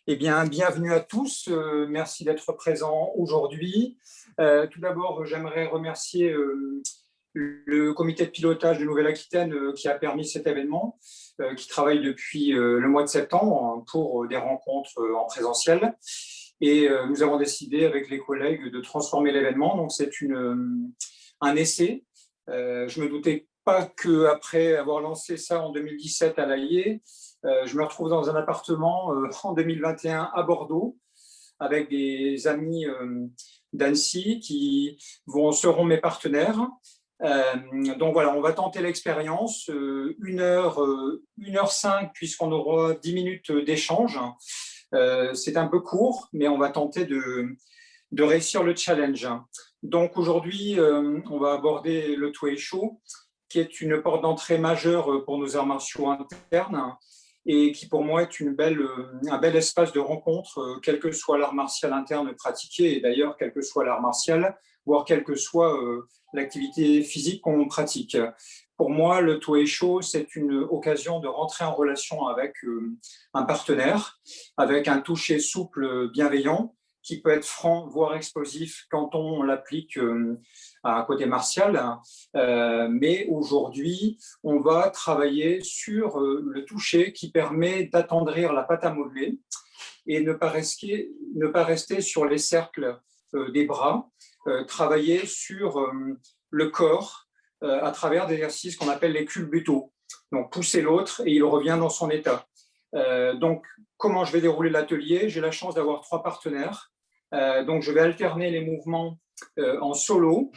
Eh bien, bienvenue à tous. Merci d'être présents aujourd'hui. Tout d'abord, j'aimerais remercier le comité de pilotage de Nouvelle-Aquitaine qui a permis cet événement, qui travaille depuis le mois de septembre pour des rencontres en présentiel. Et nous avons décidé avec les collègues de transformer l'événement. Donc, c'est un essai. Je ne me doutais pas qu'après avoir lancé ça en 2017 à La Haye, je me retrouve dans un appartement en 2021 à Bordeaux avec des amis d'Annecy qui seront mes partenaires. Donc voilà, on va tenter l'expérience, 1 heure, 1h05, puisqu'on aura 10 minutes d'échange. C'est un peu court, mais on va tenter de réussir le challenge. Donc aujourd'hui, on va aborder le Tuei Sho, qui est une porte d'entrée majeure pour nos arts martiaux internes et qui pour moi est un bel espace de rencontre, quel que soit l'art martial interne pratiqué, et d'ailleurs quel que soit l'art martial, voire quelle que soit l'activité physique qu'on pratique. Pour moi, le Tuei Sho, c'est une occasion de rentrer en relation avec un partenaire, avec un toucher souple, bienveillant, qui peut être franc, voire explosif quand on l'applique à un côté martial. Mais aujourd'hui, on va travailler sur le toucher qui permet d'attendrir la pâte à modeler et ne pas rester sur les cercles des bras, travailler sur le corps à travers des exercices qu'on appelle les culbutaux. Donc, pousser l'autre et il revient dans son état. Donc, comment je vais dérouler l'atelier? J'ai la chance d'avoir 3 partenaires. Donc, je vais alterner les mouvements en solo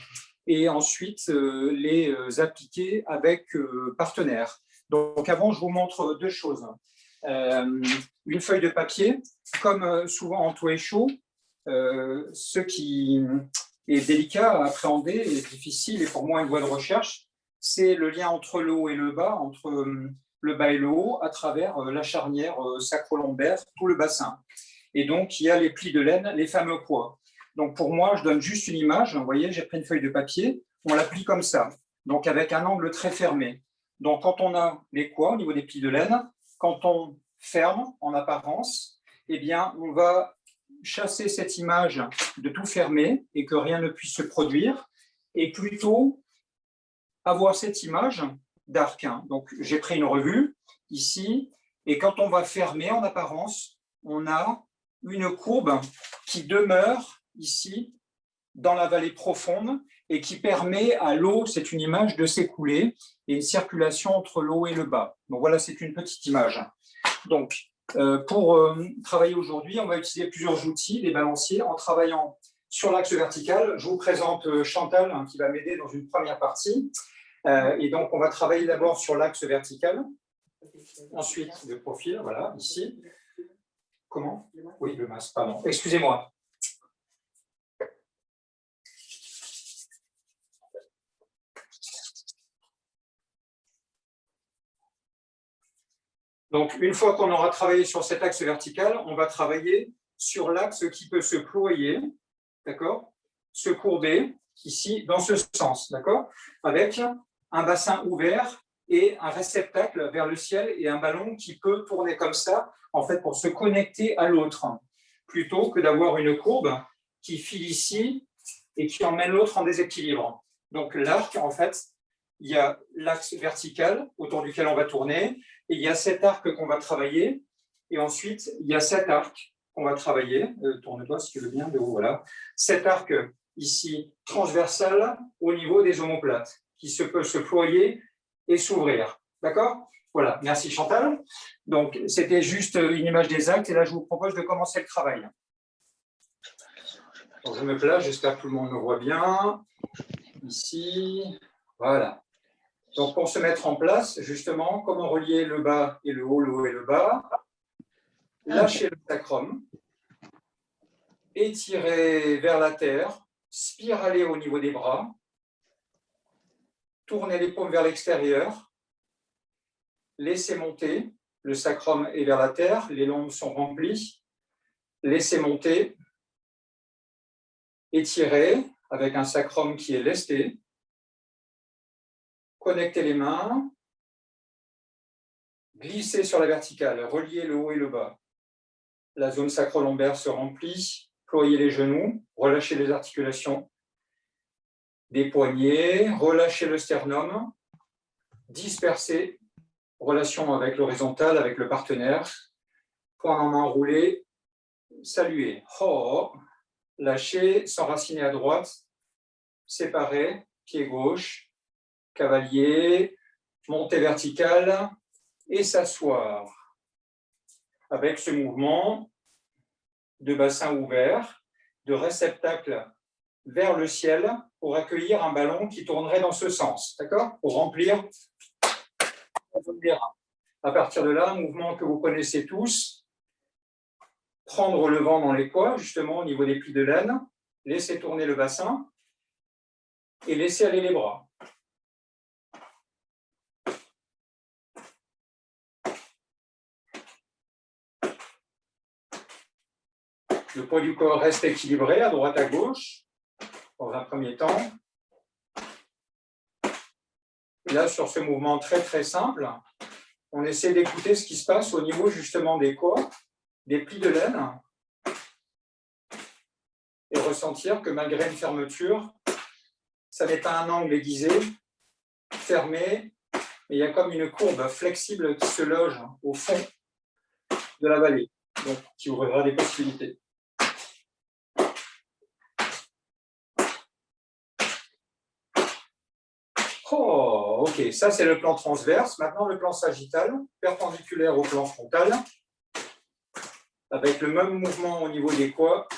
et ensuite les appliquer avec partenaires. Donc, avant, je vous montre 2 choses. Une feuille de papier, comme souvent en Tuei Sho, ce qui est délicat à appréhender et difficile, et pour moi une voie de recherche, c'est le lien entre le haut et le bas, entre le bas et le haut, à travers la charnière sacro-lombaire, tout le bassin. Et donc, il y a les plis de laine, les fameux poids. Donc, pour moi, je donne juste une image. Vous voyez, j'ai pris une feuille de papier, on l'applique comme ça, donc avec un angle très fermé. Donc, quand on a les poids au niveau des plis de laine, quand on ferme en apparence, eh bien, on va chasser cette image de tout fermer et que rien ne puisse se produire, et plutôt avoir cette image d'arc. Donc, j'ai pris une revue ici, et quand on va fermer en apparence, on a une courbe qui demeure ici dans la vallée profonde et qui permet à l'eau, c'est une image, de s'écouler et une circulation entre l'eau et le bas. Donc voilà, c'est une petite image. Donc, pour travailler aujourd'hui, on va utiliser plusieurs outils, des balanciers, en travaillant sur l'axe vertical. Je vous présente Chantal, qui va m'aider dans une première partie. Et donc, on va travailler d'abord sur l'axe vertical, ensuite le profil, voilà, ici. Comment? Oui, le masque, pardon. Excusez-moi. Donc, une fois qu'on aura travaillé sur cet axe vertical, on va travailler sur l'axe qui peut se ployer, d'accord, se courber, ici, dans ce sens, d'accord, avec un bassin ouvert et un réceptacle vers le ciel et un ballon qui peut tourner comme ça, en fait, pour se connecter à l'autre, plutôt que d'avoir une courbe qui file ici et qui emmène l'autre en déséquilibre. Donc, l'arc, en fait, il y a l'axe vertical autour duquel on va tourner, et il y a cet arc qu'on va travailler, et ensuite, il y a cet arc qu'on va travailler, tourne-toi si tu veux bien, de haut, voilà, cet arc ici, transversal, au niveau des omoplates, qui peut se ployer et s'ouvrir. D'accord? Voilà, merci Chantal. Donc, c'était juste une image des actes, et là, je vous propose de commencer le travail. Donc, je me place, j'espère que tout le monde me voit bien. Ici, voilà. Donc, pour se mettre en place, justement, comment relier le bas et le haut et le bas. Lâchez le sacrum. Étirez vers la terre. Spiralez au niveau des bras. Tournez les paumes vers l'extérieur. Laissez monter. Le sacrum est vers la terre. Les lombes sont remplies. Laissez monter. Étirez avec un sacrum qui est lesté. Connectez les mains. Glissez sur la verticale. Reliez le haut et le bas. La zone sacro-lombaire se remplit. Ployez les genoux, relâchez les articulations des poignets, relâchez le sternum, dispersez, relation avec l'horizontale, avec le partenaire, poing en main roulé, saluez. Ho, lâchez, s'enraciner à droite, séparer, pied gauche, cavalier, montée verticale et s'asseoir. Avec ce mouvement de bassin ouvert, de réceptacle vers le ciel pour accueillir un ballon qui tournerait dans ce sens, d'accord? Pour remplir la zone des reins. À partir de là, un mouvement que vous connaissez tous, prendre le vent dans les poids, justement au niveau des plis de laine, laisser tourner le bassin et laisser aller les bras. Le poids du corps reste équilibré à droite à gauche, dans un premier temps. Et là, sur ce mouvement très très simple, on essaie d'écouter ce qui se passe au niveau justement des poids, des plis de laine, et ressentir que malgré une fermeture, ça n'est pas un angle aiguisé, fermé, mais il y a comme une courbe flexible qui se loge au fond de la vallée, donc qui ouvrira des possibilités. Oh, ok, ça c'est le plan transverse. Maintenant le plan sagittal, perpendiculaire au plan frontal, avec le même mouvement au niveau des poids.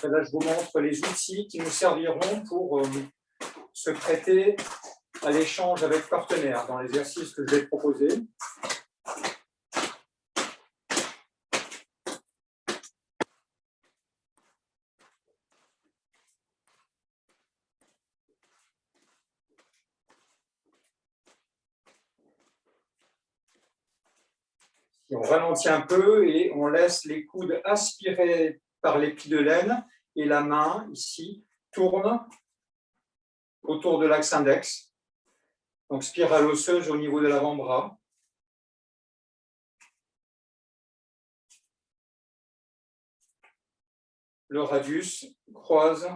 Là, je vous montre les outils qui nous serviront pour se prêter à l'échange avec partenaires dans l'exercice que je vais proposer. Et on ralentit un peu et on laisse les coudes aspirer par les plis de laine et la main, ici, tourne autour de l'axe index. Donc, spirale osseuse au niveau de l'avant-bras. Le radius croise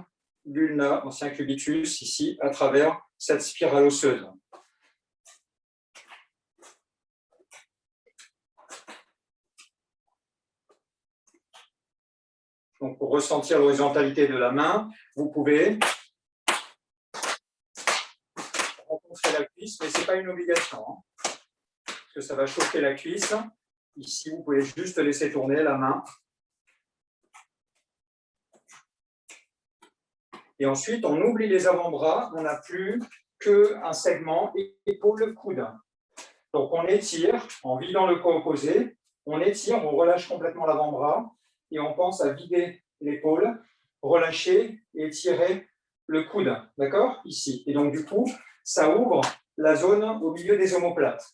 l'ulna, ancien cubitus, ici, à travers cette spirale osseuse. Donc, pour ressentir l'horizontalité de la main, vous pouvez rencontrer la cuisse, mais ce n'est pas une obligation, hein, parce que ça va chauffer la cuisse. Ici, vous pouvez juste laisser tourner la main. Et ensuite, on oublie les avant-bras, on n'a plus qu'un segment épaule-coude. Donc, on étire en vidant le corps opposé, on étire, on relâche complètement l'avant-bras et on pense à vider l'épaule, relâcher et étirer le coude, d'accord? Ici. Et donc, du coup, ça ouvre la zone au milieu des omoplates.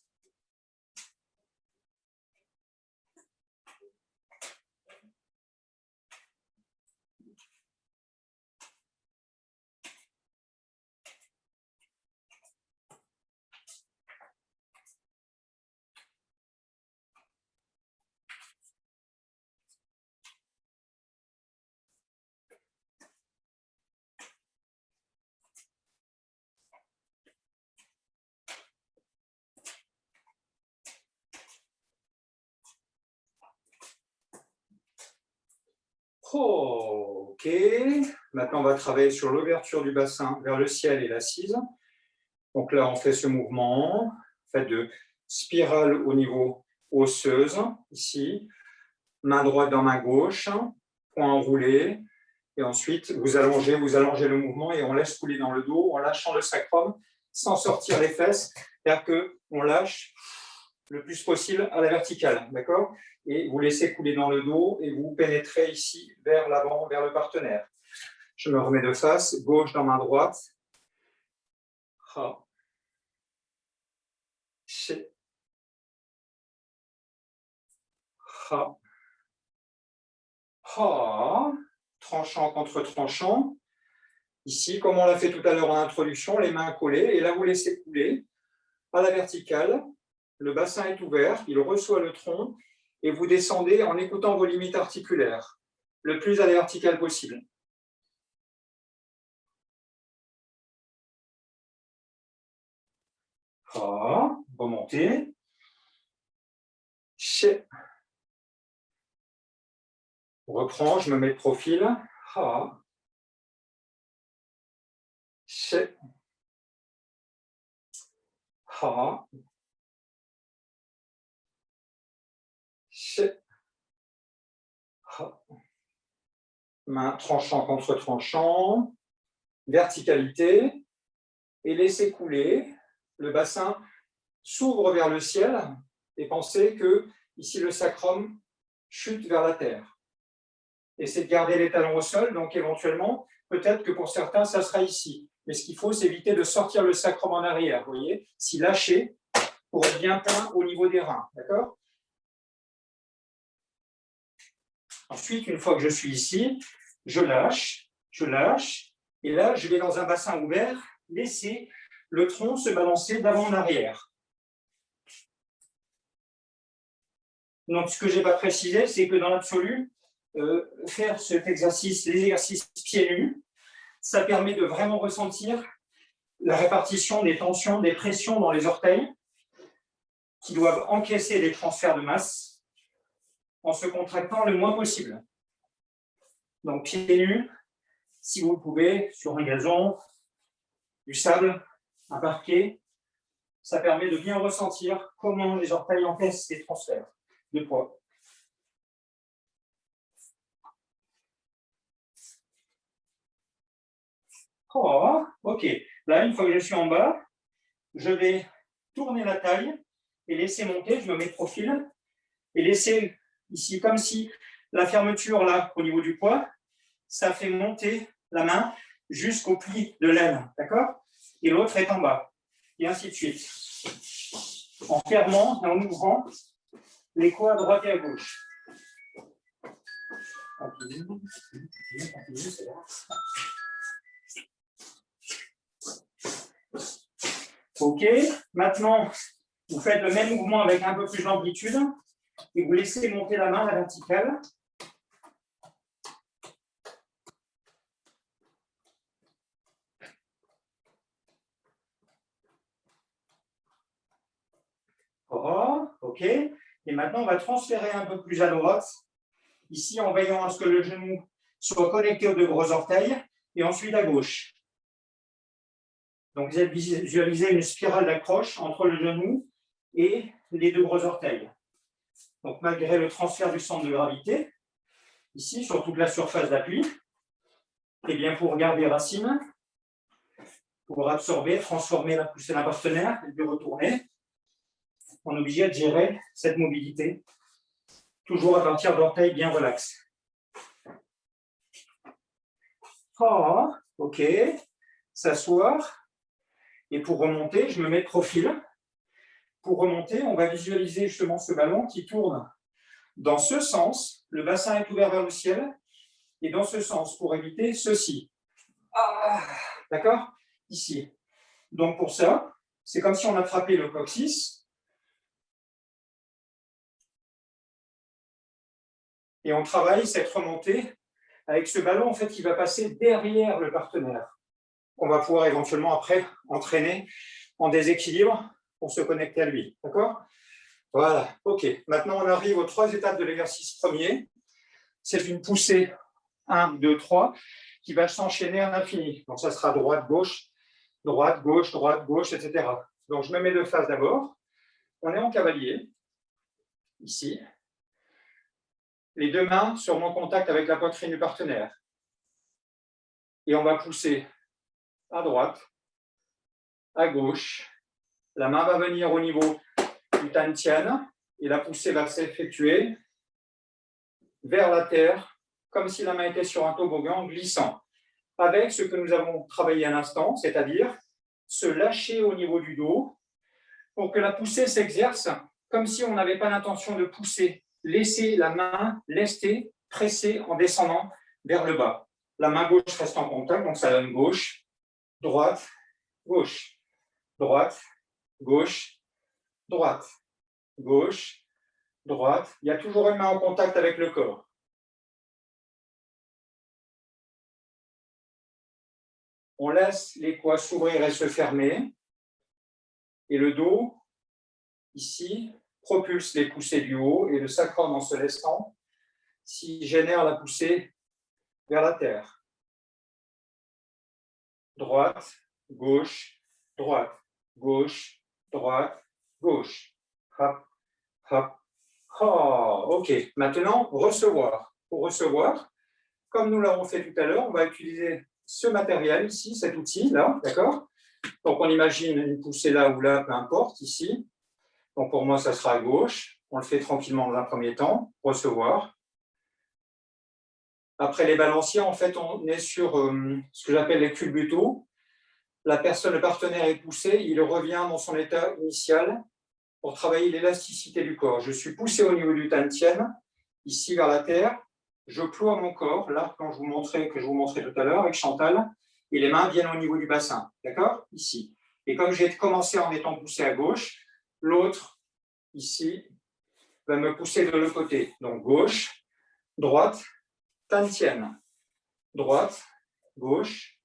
Oh, ok. Maintenant, on va travailler sur l'ouverture du bassin vers le ciel et l'assise. Donc là, on fait ce mouvement, fait de spirale au niveau osseuse, ici. Main droite dans main gauche, poing enroulé. Et ensuite, vous allongez le mouvement et on laisse couler dans le dos en lâchant le sacrum sans sortir les fesses. C'est-à-dire qu'on lâche le plus possible à la verticale, d'accord? Et vous laissez couler dans le dos et vous pénétrez ici vers l'avant, vers le partenaire. Je me remets de face, gauche dans main droite. Ha. She. Ha. Ha. Tranchant contre tranchant. Ici, comme on l'a fait tout à l'heure en introduction, les mains collées. Et là, vous laissez couler à la verticale. Le bassin est ouvert, il reçoit le tronc. Et vous descendez en écoutant vos limites articulaires, le plus à la verticale possible. Ha. Remontez. Che. On reprend, je me mets de profil. Ha. Che. Ha. Che. Ha. Main tranchant contre tranchant. Verticalité. Et laissez couler. Le bassin s'ouvre vers le ciel. Et pensez que ici le sacrum chute vers la terre. Essayez de garder les talons au sol, donc éventuellement, peut-être que pour certains, ça sera ici. Mais ce qu'il faut, c'est éviter de sortir le sacrum en arrière, vous voyez, si lâcher pour être bien plein au niveau des reins, d'accord? Ensuite, une fois que je suis ici, je lâche, et là, je vais dans un bassin ouvert, laisser le tronc se balancer d'avant en arrière. Donc, ce que je n'ai pas précisé, c'est que dans l'absolu, faire cet exercice, les exercices pieds nus, ça permet de vraiment ressentir la répartition des tensions, des pressions dans les orteils qui doivent encaisser les transferts de masse en se contractant le moins possible. Donc, pieds nus, si vous le pouvez, sur un gazon, du sable, un parquet, ça permet de bien ressentir comment les orteils encaissent les transferts de poids. Oh, ok. Là, une fois que je suis en bas, je vais tourner la taille et laisser monter, je me mets de profil, et laisser ici, comme si la fermeture là, au niveau du poids, ça fait monter la main jusqu'au pli de l'aine, d'accord? Et l'autre est en bas, et ainsi de suite. En fermant et en ouvrant les coudes à droite et à gauche. Ok, maintenant, vous faites le même mouvement avec un peu plus d'amplitude et vous laissez monter la main à la verticale. Oh, ok. Et maintenant, on va transférer un peu plus à droite, ici en veillant à ce que le genou soit connecté aux deux gros orteils, et ensuite à gauche. Donc, vous visualisez une spirale d'accroche entre le genou et les deux gros orteils. Donc, malgré le transfert du centre de gravité, ici, sur toute la surface d'appui, et bien pour garder racine, pour absorber, transformer la poussée d'un partenaire et puis retourner, on est obligé de gérer cette mobilité, toujours à partir d'orteils bien relax. Oh, ok, s'asseoir. Et pour remonter, je me mets de profil. Pour remonter, on va visualiser justement ce ballon qui tourne dans ce sens. Le bassin est ouvert vers le ciel. Et dans ce sens, pour éviter ceci. Ah, d'accord? Ici. Donc pour ça, c'est comme si on attrapait le coccyx. Et on travaille cette remontée avec ce ballon en fait, qui va passer derrière le partenaire. On va pouvoir éventuellement après entraîner en déséquilibre pour se connecter à lui. D'accord? Voilà, ok. Maintenant, on arrive aux 3 étapes de l'exercice premier. C'est une poussée 1, 2, 3 qui va s'enchaîner à l'infini. Donc, ça sera droite, gauche, droite, gauche, etc. Donc, je me mets de face d'abord. On est en cavalier, ici. Les deux mains seront en contact avec la poitrine du partenaire. Et on va pousser à droite, à gauche. La main va venir au niveau du Tantian et la poussée va s'effectuer vers la terre, comme si la main était sur un toboggan glissant, avec ce que nous avons travaillé à l'instant, c'est-à-dire se lâcher au niveau du dos pour que la poussée s'exerce comme si on n'avait pas l'intention de pousser laissez la main lestée, pressée en descendant vers le bas. La main gauche reste en contact, donc ça donne gauche, droite, gauche, droite, gauche, droite, gauche, droite. Il y a toujours une main en contact avec le corps. On laisse les poids s'ouvrir et se fermer. Et le dos, ici, propulse les poussées du haut et le sacrum en se laissant, ici, génère la poussée vers la terre. Droite, gauche, droite, gauche, droite, gauche. Hop, hop. Oh, ok. Maintenant, recevoir. Pour recevoir, comme nous l'avons fait tout à l'heure, on va utiliser ce matériel ici, cet outil-là, d'accord? Donc, on imagine une poussée là ou là, peu importe, ici. Donc, pour moi, ça sera à gauche. On le fait tranquillement dans un premier temps. Recevoir. Après les balanciers, en fait, on est sur ce que j'appelle les culbutaux. La personne, le partenaire est poussé, il revient dans son état initial pour travailler l'élasticité du corps. Je suis poussé au niveau du tantien, ici vers la terre. Je ploie mon corps, là, que je vous montrais tout à l'heure avec Chantal, et les mains viennent au niveau du bassin, d'accord? Ici. Et comme j'ai commencé en étant poussé à gauche, l'autre, ici, va me pousser de l'autre côté. Donc, gauche, droite, tantien. Droite, gauche,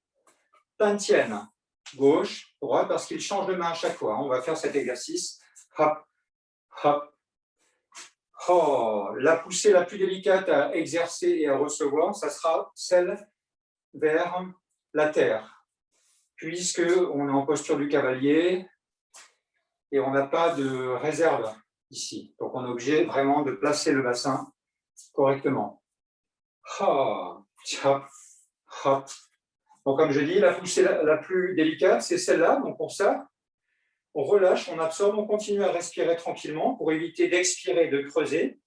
tantien. Gauche, droite, parce qu'il change de main à chaque fois. On va faire cet exercice. Hop, hop. Oh, la poussée la plus délicate à exercer et à recevoir, ça sera celle vers la terre, puisqu'on est en posture du cavalier et on n'a pas de réserve ici. Donc, on est obligé vraiment de placer le bassin correctement. Oh, hop, hop. Donc, comme je dis, la poussée la plus délicate, c'est celle-là. Donc, pour ça, on relâche, on absorbe, on continue à respirer tranquillement pour éviter d'expirer, de creuser.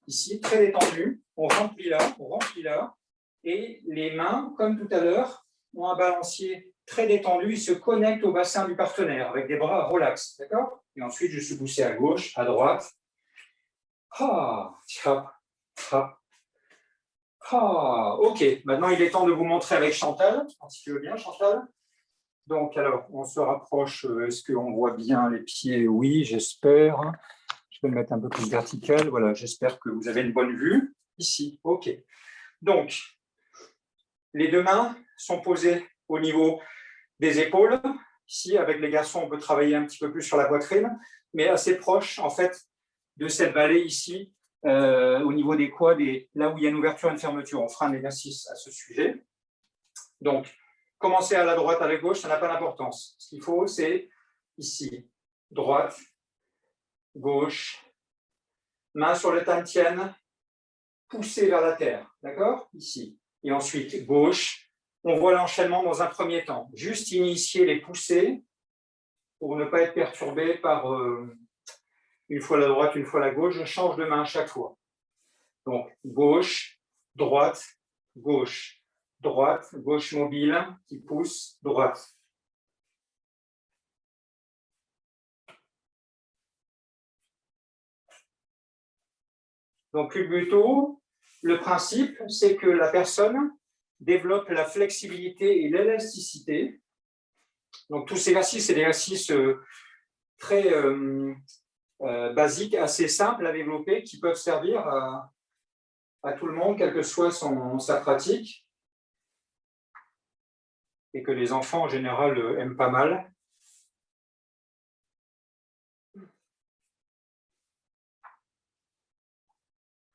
Ici, très détendu, on remplit là, et les mains, comme tout à l'heure, ont un balancier très détendu, il se connecte au bassin du partenaire avec des bras relax, d'accord? Et ensuite, je suis poussé à gauche, à droite. Ah, hop, hop. Ah, ok, maintenant il est temps de vous montrer avec Chantal, si tu veux bien, Chantal. Donc, alors, on se rapproche. Est-ce qu'on voit bien les pieds? Oui, j'espère. Je vais le mettre un peu plus vertical. Voilà, j'espère que vous avez une bonne vue. Ici, ok. Donc, les deux mains sont posées au niveau des épaules. Ici, avec les garçons, on peut travailler un petit peu plus sur la poitrine, mais assez proche, en fait, de cette vallée ici, au niveau des quads, là où il y a une ouverture et une fermeture. On fera un exercice à ce sujet. Donc, commencer à la droite, à la gauche, ça n'a pas d'importance. Ce qu'il faut, c'est ici, droite, gauche, main sur le tantien, pousser vers la terre, d'accord? Ici. Et ensuite, gauche. On voit l'enchaînement dans un premier temps. Juste initier les poussées pour ne pas être perturbé par une fois la droite, une fois la gauche. Je change de main à chaque fois. Donc, gauche, droite, gauche. Droite, gauche mobile, qui pousse, droite. Donc, plutôt, le principe, c'est que la personne développe la flexibilité et l'élasticité. Donc, tous ces exercices, c'est des exercices très basiques, assez simples à développer, qui peuvent servir à tout le monde, quelle que soit sa pratique, et que les enfants, en général, aiment pas mal.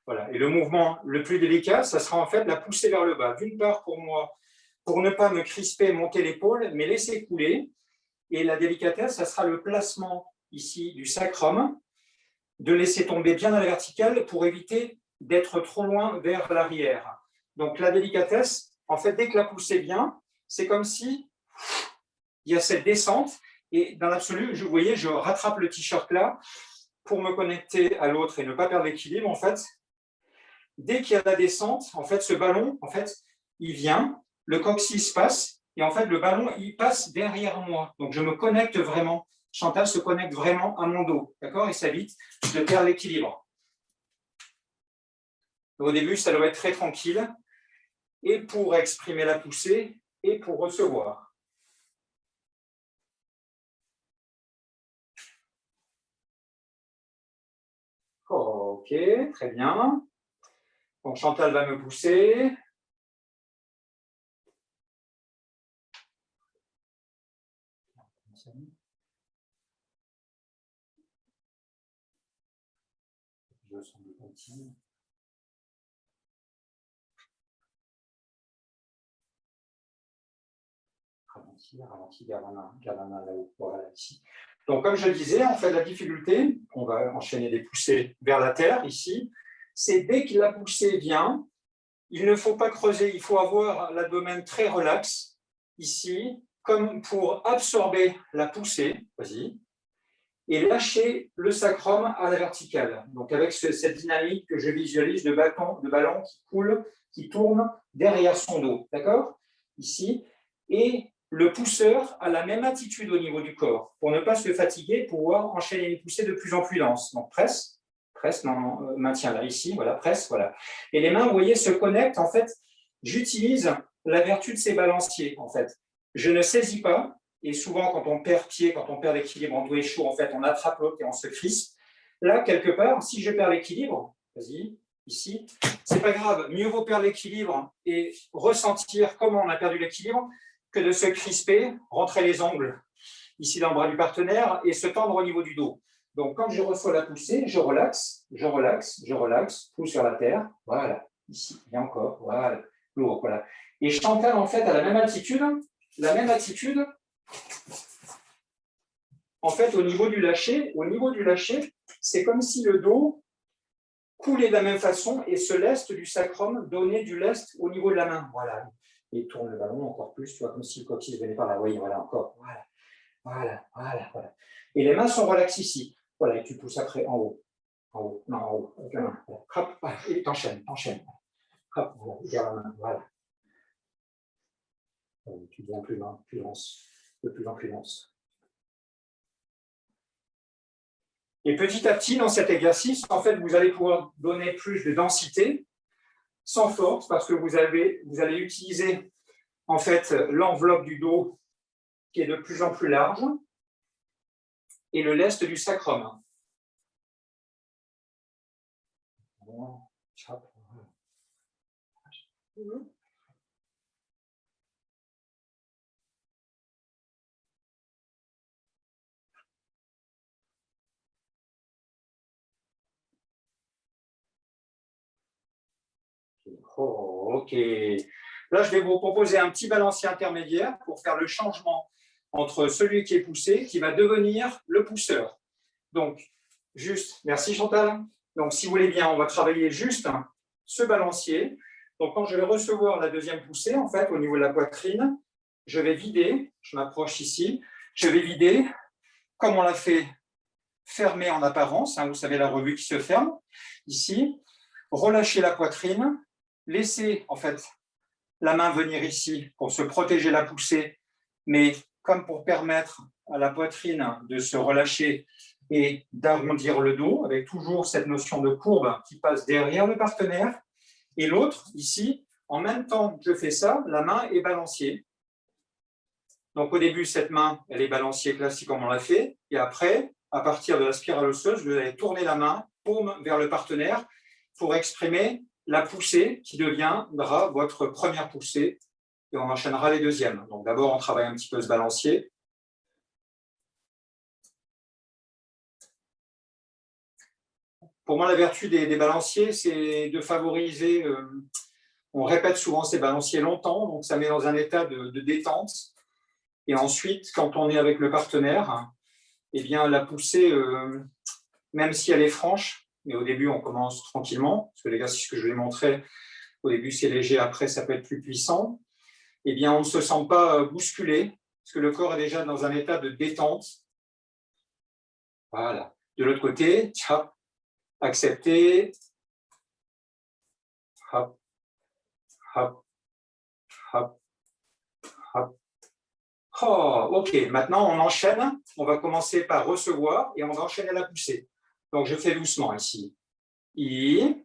Voilà. Et le mouvement le plus délicat, ça sera en fait la poussée vers le bas. D'une part, pour moi, pour ne pas me crisper, monter l'épaule, mais laisser couler. Et la délicatesse, ça sera le placement ici du sacrum, de laisser tomber bien à la verticale pour éviter d'être trop loin vers l'arrière. Donc la délicatesse, en fait, dès que la poussée vient, c'est comme si il y a cette descente. Et dans l'absolu, vous voyez, je rattrape le t-shirt là pour me connecter à l'autre et ne pas perdre l'équilibre. En fait, dès qu'il y a la descente, en fait, ce ballon, en fait, il vient, le coccyx passe, et en fait, le ballon, il passe derrière moi. Donc, je me connecte vraiment. Chantal se connecte vraiment à mon dos, d'accord? Et ça évite de perdre l'équilibre. Au début, ça doit être très tranquille, et pour exprimer la poussée, et pour recevoir. Ok, très bien. Donc Chantal va me pousser. Je sens le petit. Ralentis, garde la main là-haut. Voilà, ici. Donc, comme je disais, en fait, la difficulté, on va enchaîner des poussées vers la terre, ici, c'est dès que la poussée vient, il ne faut pas creuser, il faut avoir l'abdomen très relax, ici, comme pour absorber la poussée, vas-y, et lâcher le sacrum à la verticale. Donc, avec cette dynamique que je visualise de ballon qui coule, qui tourne derrière son dos, d'accord? Ici. Et le pousseur a la même attitude au niveau du corps, pour ne pas se fatiguer, pouvoir enchaîner les poussées de plus en plus denses. Donc, presse, non, maintien là, ici, voilà, presse, voilà. Et les mains, vous voyez, se connectent, en fait, j'utilise la vertu de ces balanciers, en fait. Je ne saisis pas, et souvent, quand on perd pied, quand on perd l'équilibre en dos et chaud, en fait, on attrape l'autre et on se crispe. Là, quelque part, si je perds l'équilibre, vas-y, ici, c'est pas grave. Mieux vaut perdre l'équilibre et ressentir comment on a perdu l'équilibre que de se crisper, rentrer les ongles ici dans le bras du partenaire et se tendre au niveau du dos. Donc, quand je reçois la poussée, je relaxe, pousse sur la terre, voilà, ici, et encore, voilà, lourd, voilà. Et Chantal, en fait, a la même attitude, en fait, au niveau du lâcher, c'est comme si le dos coulait de la même façon et ce lest du sacrum donnait du lest au niveau de la main. Voilà. Et tourne le ballon encore plus, tu vois, comme si le coquille venait par là. Oui, voilà, encore. Voilà. Et les mains sont relaxes ici. Voilà, et tu pousses après en haut. Non, en haut. Avec la main. Hop, et t'enchaînes. Hop, voilà, garde la main. Voilà. Tu deviens plus lance, de plus en plus lance. Et petit à petit, dans cet exercice, en fait, vous allez pouvoir donner plus de densité, sans force, parce que vous allez utiliser, en fait, l'enveloppe du dos qui est de plus en plus large et le lest du sacrum. Ok. Là, je vais vous proposer un petit balancier intermédiaire pour faire le changement entre celui qui est poussé, qui va devenir le pousseur. Donc, juste, merci Chantal. Donc, si vous voulez bien, on va travailler juste ce balancier. Donc, quand je vais recevoir la deuxième poussée, en fait, au niveau de la poitrine, je vais vider, je m'approche ici, je vais vider, comme on l'a fait fermer en apparence, vous savez, la revue qui se ferme, ici, relâcher la poitrine, laisser, en fait, la main venir ici pour se protéger la poussée, mais comme pour permettre à la poitrine de se relâcher et d'arrondir le dos, avec toujours cette notion de courbe qui passe derrière le partenaire. Et l'autre, ici, en même temps que je fais ça, la main est balancier. Donc au début, cette main, elle est balancier classique comme on l'a fait. Et après, à partir de la spirale osseuse, vous allez tourner la main, paume vers le partenaire, pour exprimer la poussée qui deviendra votre première poussée. Et on enchaînera les deuxièmes. Donc d'abord, on travaille un petit peu ce balancier. Pour moi, la vertu des balanciers, c'est de favoriser, on répète souvent ces balanciers longtemps, donc ça met dans un état de détente. Et ensuite, quand on est avec le partenaire, eh bien, la poussée, même si elle est franche, mais au début, on commence tranquillement, parce que l'exercice que je vais montrer, au début, c'est léger, après, ça peut être plus puissant, eh bien, on ne se sent pas bousculé, parce que le corps est déjà dans un état de détente. Voilà. De l'autre côté, hop, accepter, hop, hop, hop, hop. Oh, ok, maintenant on enchaîne, on va commencer par recevoir et on va enchaîner la poussée. Donc je fais doucement ici. I,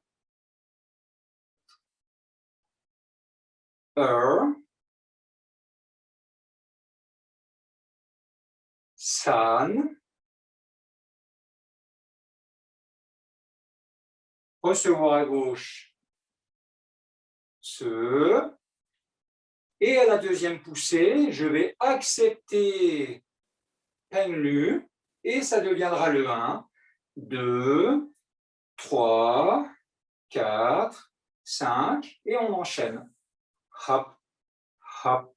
san, recevoir à gauche, ce, et à la deuxième poussée, je vais accepter peng lu, et ça deviendra le 1, 2, 3, 4, 5, et on enchaîne. Hop, hop,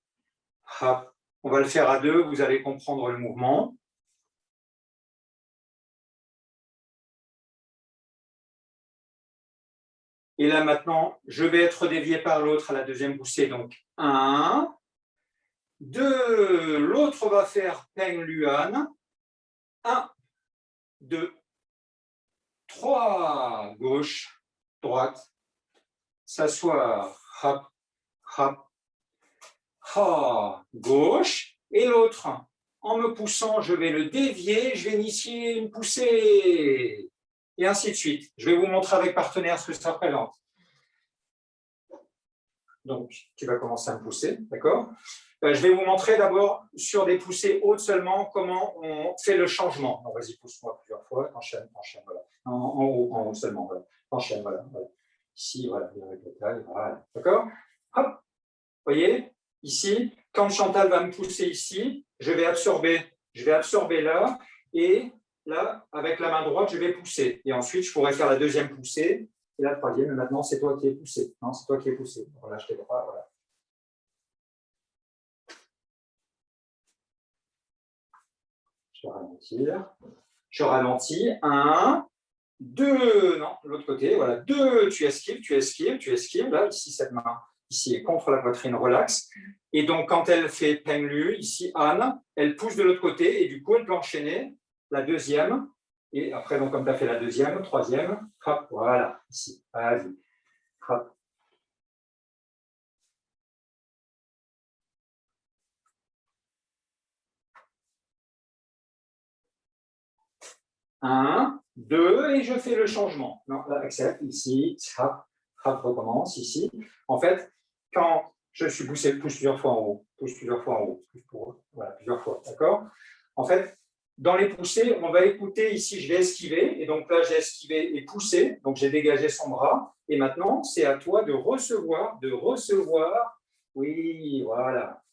hop. On va le faire à deux, vous allez comprendre le mouvement. Et là, maintenant, je vais être dévié par l'autre à la deuxième poussée. Donc, 1, 2, l'autre va faire Peng Luan. 1, 2, 3, gauche, droite, s'asseoir, hop, hop, ha, gauche. Et l'autre, en me poussant, je vais le dévier, je vais initier une poussée. Et ainsi de suite. Je vais vous montrer avec partenaire ce que ça représente. Donc, tu vas commencer à me pousser, d'accord? Je vais vous montrer d'abord sur des poussées hautes seulement comment on fait le changement. Donc, vas-y, pousse-moi plusieurs fois, enchaîne, voilà. En haut seulement, voilà. Enchaîne, voilà. Ici, voilà, avec la taille, voilà. D'accord? Hop, vous voyez? Ici, quand Chantal va me pousser ici, je vais absorber là, et là, avec la main droite, je vais pousser. Et ensuite, je pourrais faire la deuxième poussée, et la troisième, mais maintenant, c'est toi qui es poussé. Non, c'est toi qui es poussé. Relâche tes bras, voilà. Je ralentis. 1, 2, non, l'autre côté, voilà. 2, tu esquives. Là, ici, cette main, ici, est contre la poitrine, relaxe. Et donc, quand elle fait Peng Lu, ici, Anne, elle pousse de l'autre côté, et du coup, elle peut enchaîner la deuxième. Et après, donc, comme tu as fait la deuxième, troisième, hop, voilà, ici, vas-y, hop. Un, deux, et je fais le changement. Non, là, accepte, ici, hop, hop, recommence, ici. En fait, quand je suis poussé, pousse plusieurs fois en haut, plusieurs fois, d'accord? En fait, dans les poussées, on va écouter, ici, je vais esquiver, et donc là, j'ai esquivé et poussé, donc j'ai dégagé son bras, et maintenant, c'est à toi de recevoir, oui, voilà.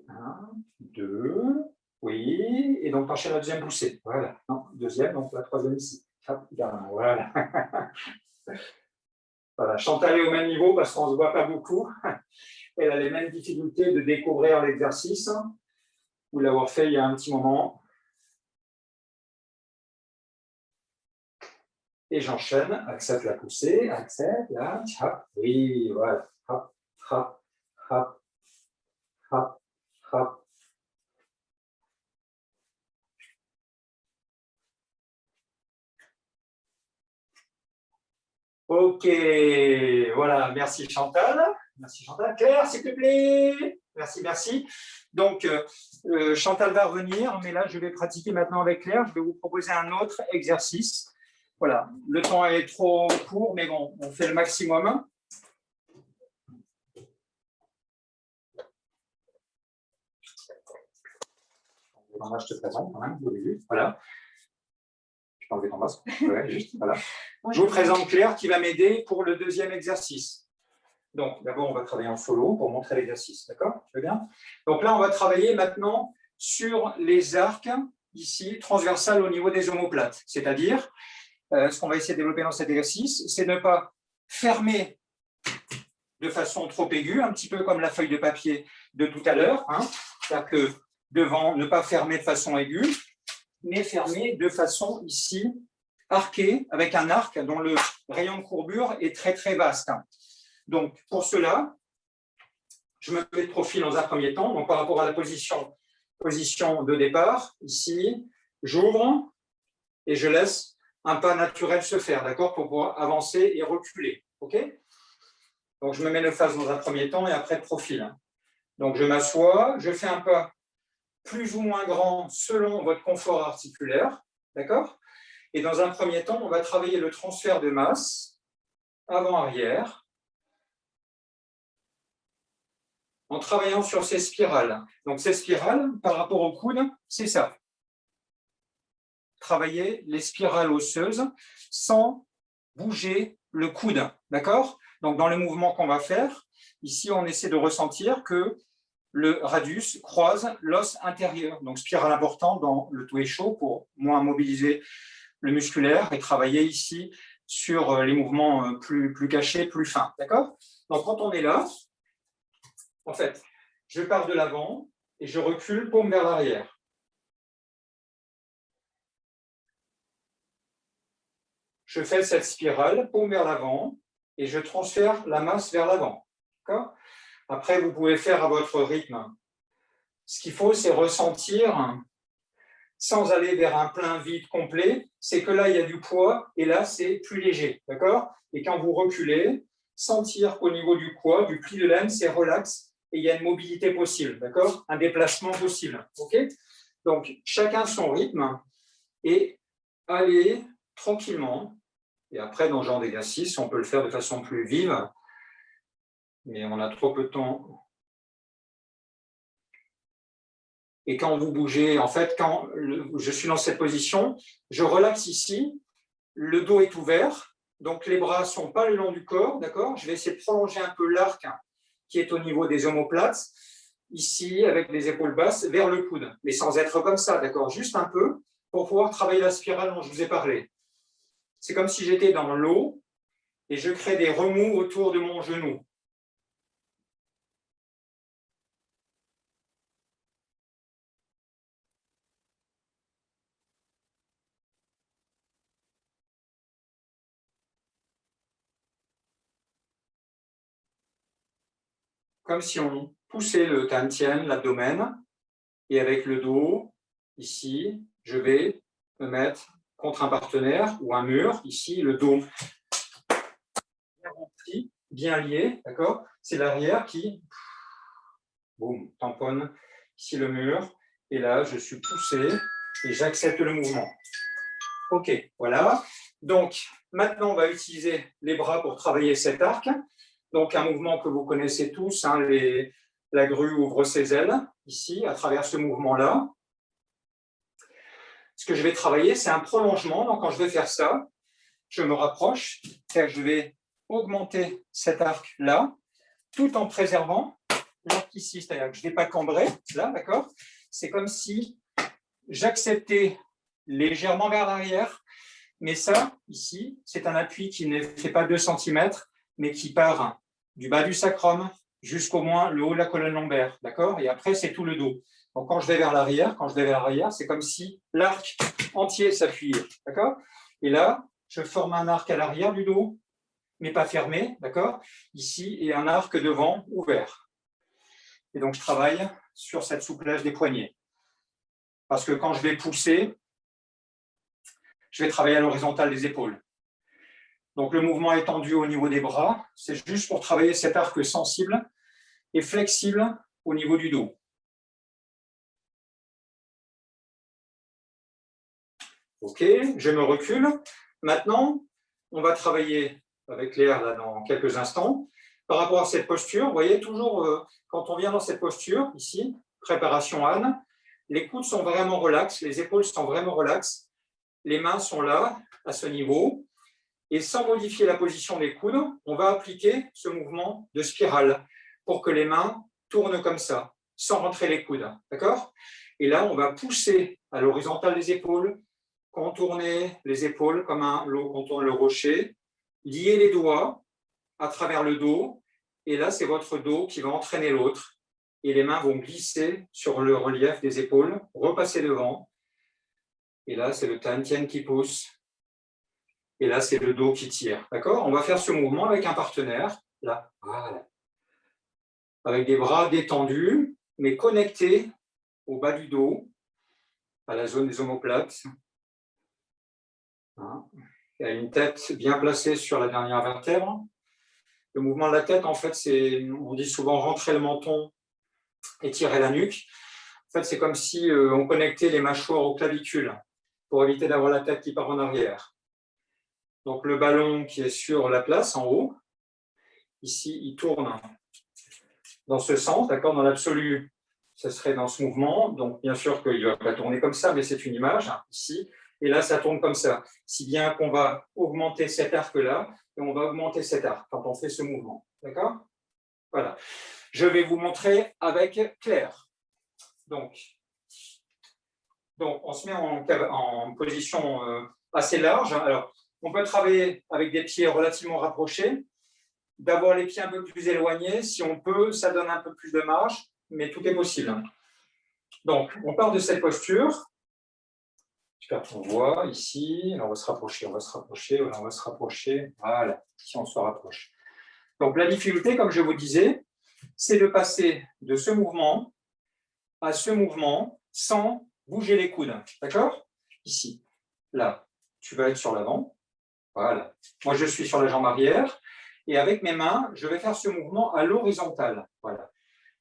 Un, deux, oui, et donc t'enchaînes la deuxième poussée. Voilà, non, deuxième, donc la troisième ici. Voilà. Voilà. Chantal est au même niveau parce qu'on ne se voit pas beaucoup. Elle a les mêmes difficultés de découvrir l'exercice ou l'avoir fait il y a un petit moment. Et j'enchaîne, accepte la poussée, accepte, là, hop, oui, voilà, hop, hop, hop, hop, hop. Ok, voilà, merci Chantal. Merci Chantal. Claire, s'il te plaît. Merci, merci. Donc, Chantal va revenir, mais là, je vais pratiquer maintenant avec Claire. Je vais vous proposer un autre exercice. Voilà, le temps est trop court, mais bon, on fait le maximum. Moi, je te présente quand même, au début. Voilà. Je peux enlever ton masque. Ouais, juste, voilà. Je vous présente Claire qui va m'aider pour le deuxième exercice. Donc, d'abord, on va travailler en solo pour montrer l'exercice. D'accord? Tu veux bien? Donc là, on va travailler maintenant sur les arcs, ici, transversales au niveau des omoplates. C'est-à-dire, ce qu'on va essayer de développer dans cet exercice, c'est ne pas fermer de façon trop aiguë, un petit peu comme la feuille de papier de tout à l'heure. Hein. C'est-à-dire que devant, ne pas fermer de façon aiguë, mais fermer de façon ici, arquée, avec un arc dont le rayon de courbure est très, très vaste. Donc, pour cela, je me mets de profil dans un premier temps. Donc, par rapport à la position de départ, ici, j'ouvre et je laisse un pas naturel se faire, d'accord, pour pouvoir avancer et reculer. OK? Donc, je me mets de face dans un premier temps et après de profil. Donc, je m'assois, je fais un pas plus ou moins grand selon votre confort articulaire, d'accord? Et dans un premier temps, on va travailler le transfert de masse avant-arrière en travaillant sur ces spirales. Donc ces spirales, par rapport au coude, c'est ça. Travailler les spirales osseuses sans bouger le coude, d'accord? Donc dans le mouvement qu'on va faire, ici on essaie de ressentir que le radius croise l'os intérieur. Donc spirale importante dans le tout est chaud pour moins mobiliser le musculaire et travailler ici sur les mouvements plus cachés, plus fins, d'accord? Donc quand on est là, en fait, je pars de l'avant et je recule paume vers l'arrière. Je fais cette spirale, paume vers l'avant, et je transfère la masse vers l'avant. Après, vous pouvez faire à votre rythme. Ce qu'il faut, c'est ressentir, sans aller vers un plein vide complet, c'est que là, il y a du poids, et là, c'est plus léger. D'accord? Et quand vous reculez, sentir qu'au niveau du poids, du pli de laine, c'est relax, et il y a une mobilité possible. D'accord? Un déplacement possible. OK? Donc, chacun son rythme, et allez tranquillement. Et après, dans ce genre d'exercice, on peut le faire de façon plus vive, mais on a trop peu de temps. Et quand vous bougez, en fait, quand je suis dans cette position, je relaxe ici, le dos est ouvert, donc les bras ne sont pas le long du corps, d'accord? Je vais essayer de prolonger un peu l'arc qui est au niveau des omoplates, ici, avec les épaules basses, vers le coude, mais sans être comme ça, d'accord? Juste un peu, pour pouvoir travailler la spirale dont je vous ai parlé. C'est comme si j'étais dans l'eau et je crée des remous autour de mon genou. Comme si on poussait le tantien, l'abdomen, et avec le dos, ici, je vais me mettre contre un partenaire ou un mur, ici, le dos bien rempli, bien lié, d'accord? C'est l'arrière qui, boum, tamponne ici le mur, et là, je suis poussé, et j'accepte le mouvement. OK, voilà. Donc, maintenant, on va utiliser les bras pour travailler cet arc. Donc, un mouvement que vous connaissez tous, hein, la grue ouvre ses ailes, ici, à travers ce mouvement-là. Ce que je vais travailler, c'est un prolongement. Donc, quand je vais faire ça, je me rapproche, c'est-à-dire que je vais augmenter cet arc-là, tout en préservant l'arc ici. C'est-à-dire que je ne vais pas cambrer, là, d'accord? C'est comme si j'acceptais légèrement vers l'arrière, mais ça, ici, c'est un appui qui ne fait pas 2 cm, mais qui part du bas du sacrum jusqu'au moins le haut de la colonne lombaire, d'accord? Et après, c'est tout le dos. Donc, quand je vais vers l'arrière, c'est comme si l'arc entier s'appuyait, d'accord? Et là, je forme un arc à l'arrière du dos, mais pas fermé, d'accord? Ici, et un arc devant ouvert. Et donc, je travaille sur cette souplesse des poignets. Parce que quand je vais pousser, je vais travailler à l'horizontale des épaules. Donc, le mouvement étendu au niveau des bras, c'est juste pour travailler cet arc sensible et flexible au niveau du dos. OK, je me recule. Maintenant, on va travailler avec l'air là dans quelques instants. Par rapport à cette posture, vous voyez, toujours quand on vient dans cette posture, ici, préparation Anne, les coudes sont vraiment relax, les épaules sont vraiment relax, les mains sont là, à ce niveau. Et sans modifier la position des coudes, on va appliquer ce mouvement de spirale pour que les mains tournent comme ça, sans rentrer les coudes. D'accord? Et là, on va pousser à l'horizontale des épaules, contourner les épaules comme on contourne le rocher, lier les doigts à travers le dos, et là, c'est votre dos qui va entraîner l'autre, et les mains vont glisser sur le relief des épaules, repasser devant, et là, c'est le tantien qui pousse, et là, c'est le dos qui tire. D'accord? On va faire ce mouvement avec un partenaire, là, voilà, avec des bras détendus, mais connectés au bas du dos, à la zone des omoplates. Il y a une tête bien placée sur la dernière vertèbre. Le mouvement de la tête, en fait, on dit souvent rentrer le menton et tirer la nuque. En fait, c'est comme si on connectait les mâchoires aux clavicules. pour éviter d'avoir la tête qui part en arrière. Donc, le ballon qui est sur la place en haut, ici, il tourne dans ce sens, d'accord? Dans l'absolu, ce serait dans ce mouvement. Donc, bien sûr qu'il ne va pas tourner comme ça, mais c'est une image, ici. Et là, ça tourne comme ça. Si bien qu'on va augmenter cet arc-là, et on va augmenter cet arc quand on fait ce mouvement. D'accord? Voilà. Je vais vous montrer avec Claire. Donc on se met en position assez large. Alors, on peut travailler avec des pieds relativement rapprochés, d'avoir les pieds un peu plus éloignés. Si on peut, ça donne un peu plus de marge, mais tout est possible. Donc, on part de cette posture. J'espère qu'on voit ici. On va se rapprocher, on va se rapprocher, on va se rapprocher. Voilà, ici on se rapproche. Donc, la difficulté, comme je vous disais, c'est de passer de ce mouvement à ce mouvement sans bouger les coudes. D'accord? Ici, là, tu vas être sur l'avant. Voilà. Moi, je suis sur la jambe arrière. Et avec mes mains, je vais faire ce mouvement à l'horizontale. Voilà.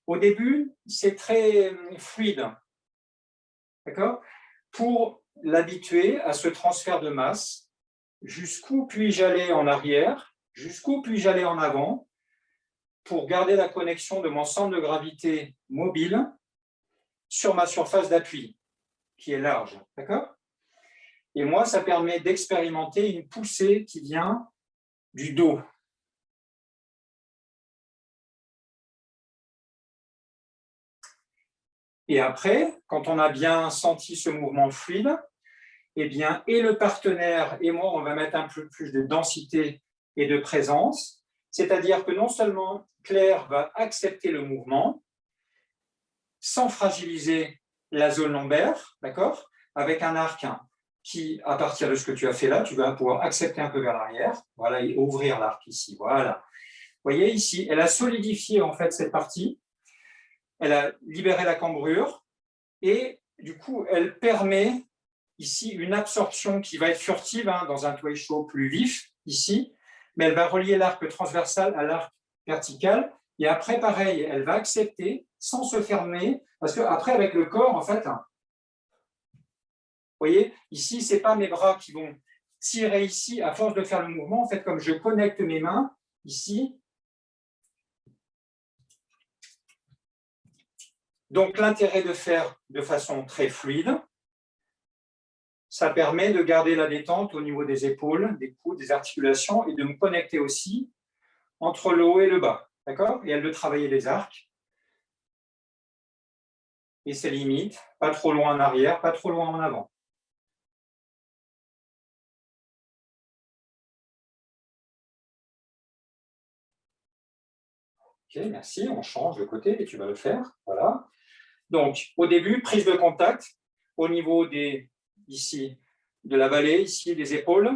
Au début, c'est très fluide. D'accord? Pour l'habituer à ce transfert de masse, jusqu'où puis-je aller en arrière, jusqu'où puis-je aller en avant, pour garder la connexion de mon centre de gravité mobile sur ma surface d'appui, qui est large. D'accord? Et moi, ça permet d'expérimenter une poussée qui vient du dos. Et après, quand on a bien senti ce mouvement fluide, eh bien, et le partenaire et moi, on va mettre un peu plus de densité et de présence. C'est-à-dire que non seulement Claire va accepter le mouvement, sans fragiliser la zone lombaire, d'accord, avec un arc qui, à partir de ce que tu as fait là, tu vas pouvoir accepter un peu vers l'arrière, voilà, et ouvrir l'arc ici, voilà. Vous voyez ici, elle a solidifié en fait cette partie, elle a libéré la cambrure, et du coup, elle permet ici une absorption qui va être furtive dans un tway show plus vif, ici, mais elle va relier l'arc transversal à l'arc vertical, et après, pareil, elle va accepter sans se fermer, parce qu'après, avec le corps, en fait, vous voyez, ici, ce n'est pas mes bras qui vont tirer ici, à force de faire le mouvement, en fait, comme je connecte mes mains, ici. Donc, l'intérêt de faire de façon très fluide, ça permet de garder la détente au niveau des épaules, des coudes, des articulations, et de me connecter aussi entre le haut et le bas. D'accord? Et elle de travailler les arcs et ses limites, pas trop loin en arrière, pas trop loin en avant. Ok, merci, on change de côté et tu vas le faire. Voilà. Donc, au début, prise de contact au niveau des, ici, de la vallée, ici, des épaules.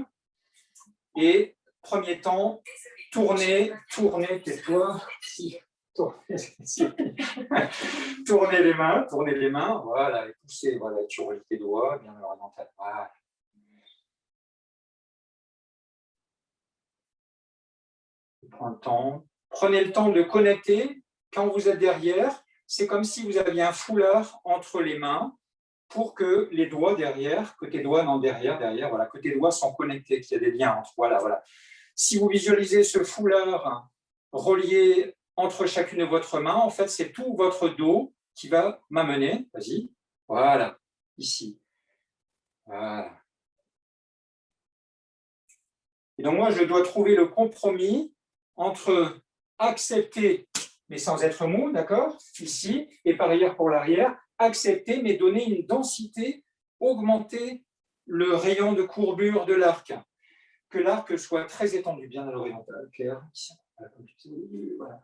Et premier temps, tourner, tais-toi, ici. Tournez les mains, voilà, et poussez, voilà, tu relis tes doigts, bien à l'horizontale, voilà. Prenez le temps de connecter. Quand vous êtes derrière, c'est comme si vous aviez un foulard entre les mains pour que les doigts derrière, que tes doigts, non, derrière, voilà, que tes doigts sont connectés, qu'il y a des liens entre, voilà. Si vous visualisez ce foulard relié entre chacune de votre main, en fait, c'est tout votre dos qui va m'amener, vas-y, voilà, ici, voilà. Et donc moi, je dois trouver le compromis entre accepter, mais sans être mou, d'accord, ici, et par ailleurs pour l'arrière, accepter, mais donner une densité, augmenter le rayon de courbure de l'arc, que l'arc soit très étendu, bien à l'horizontale, Claire, ici, voilà.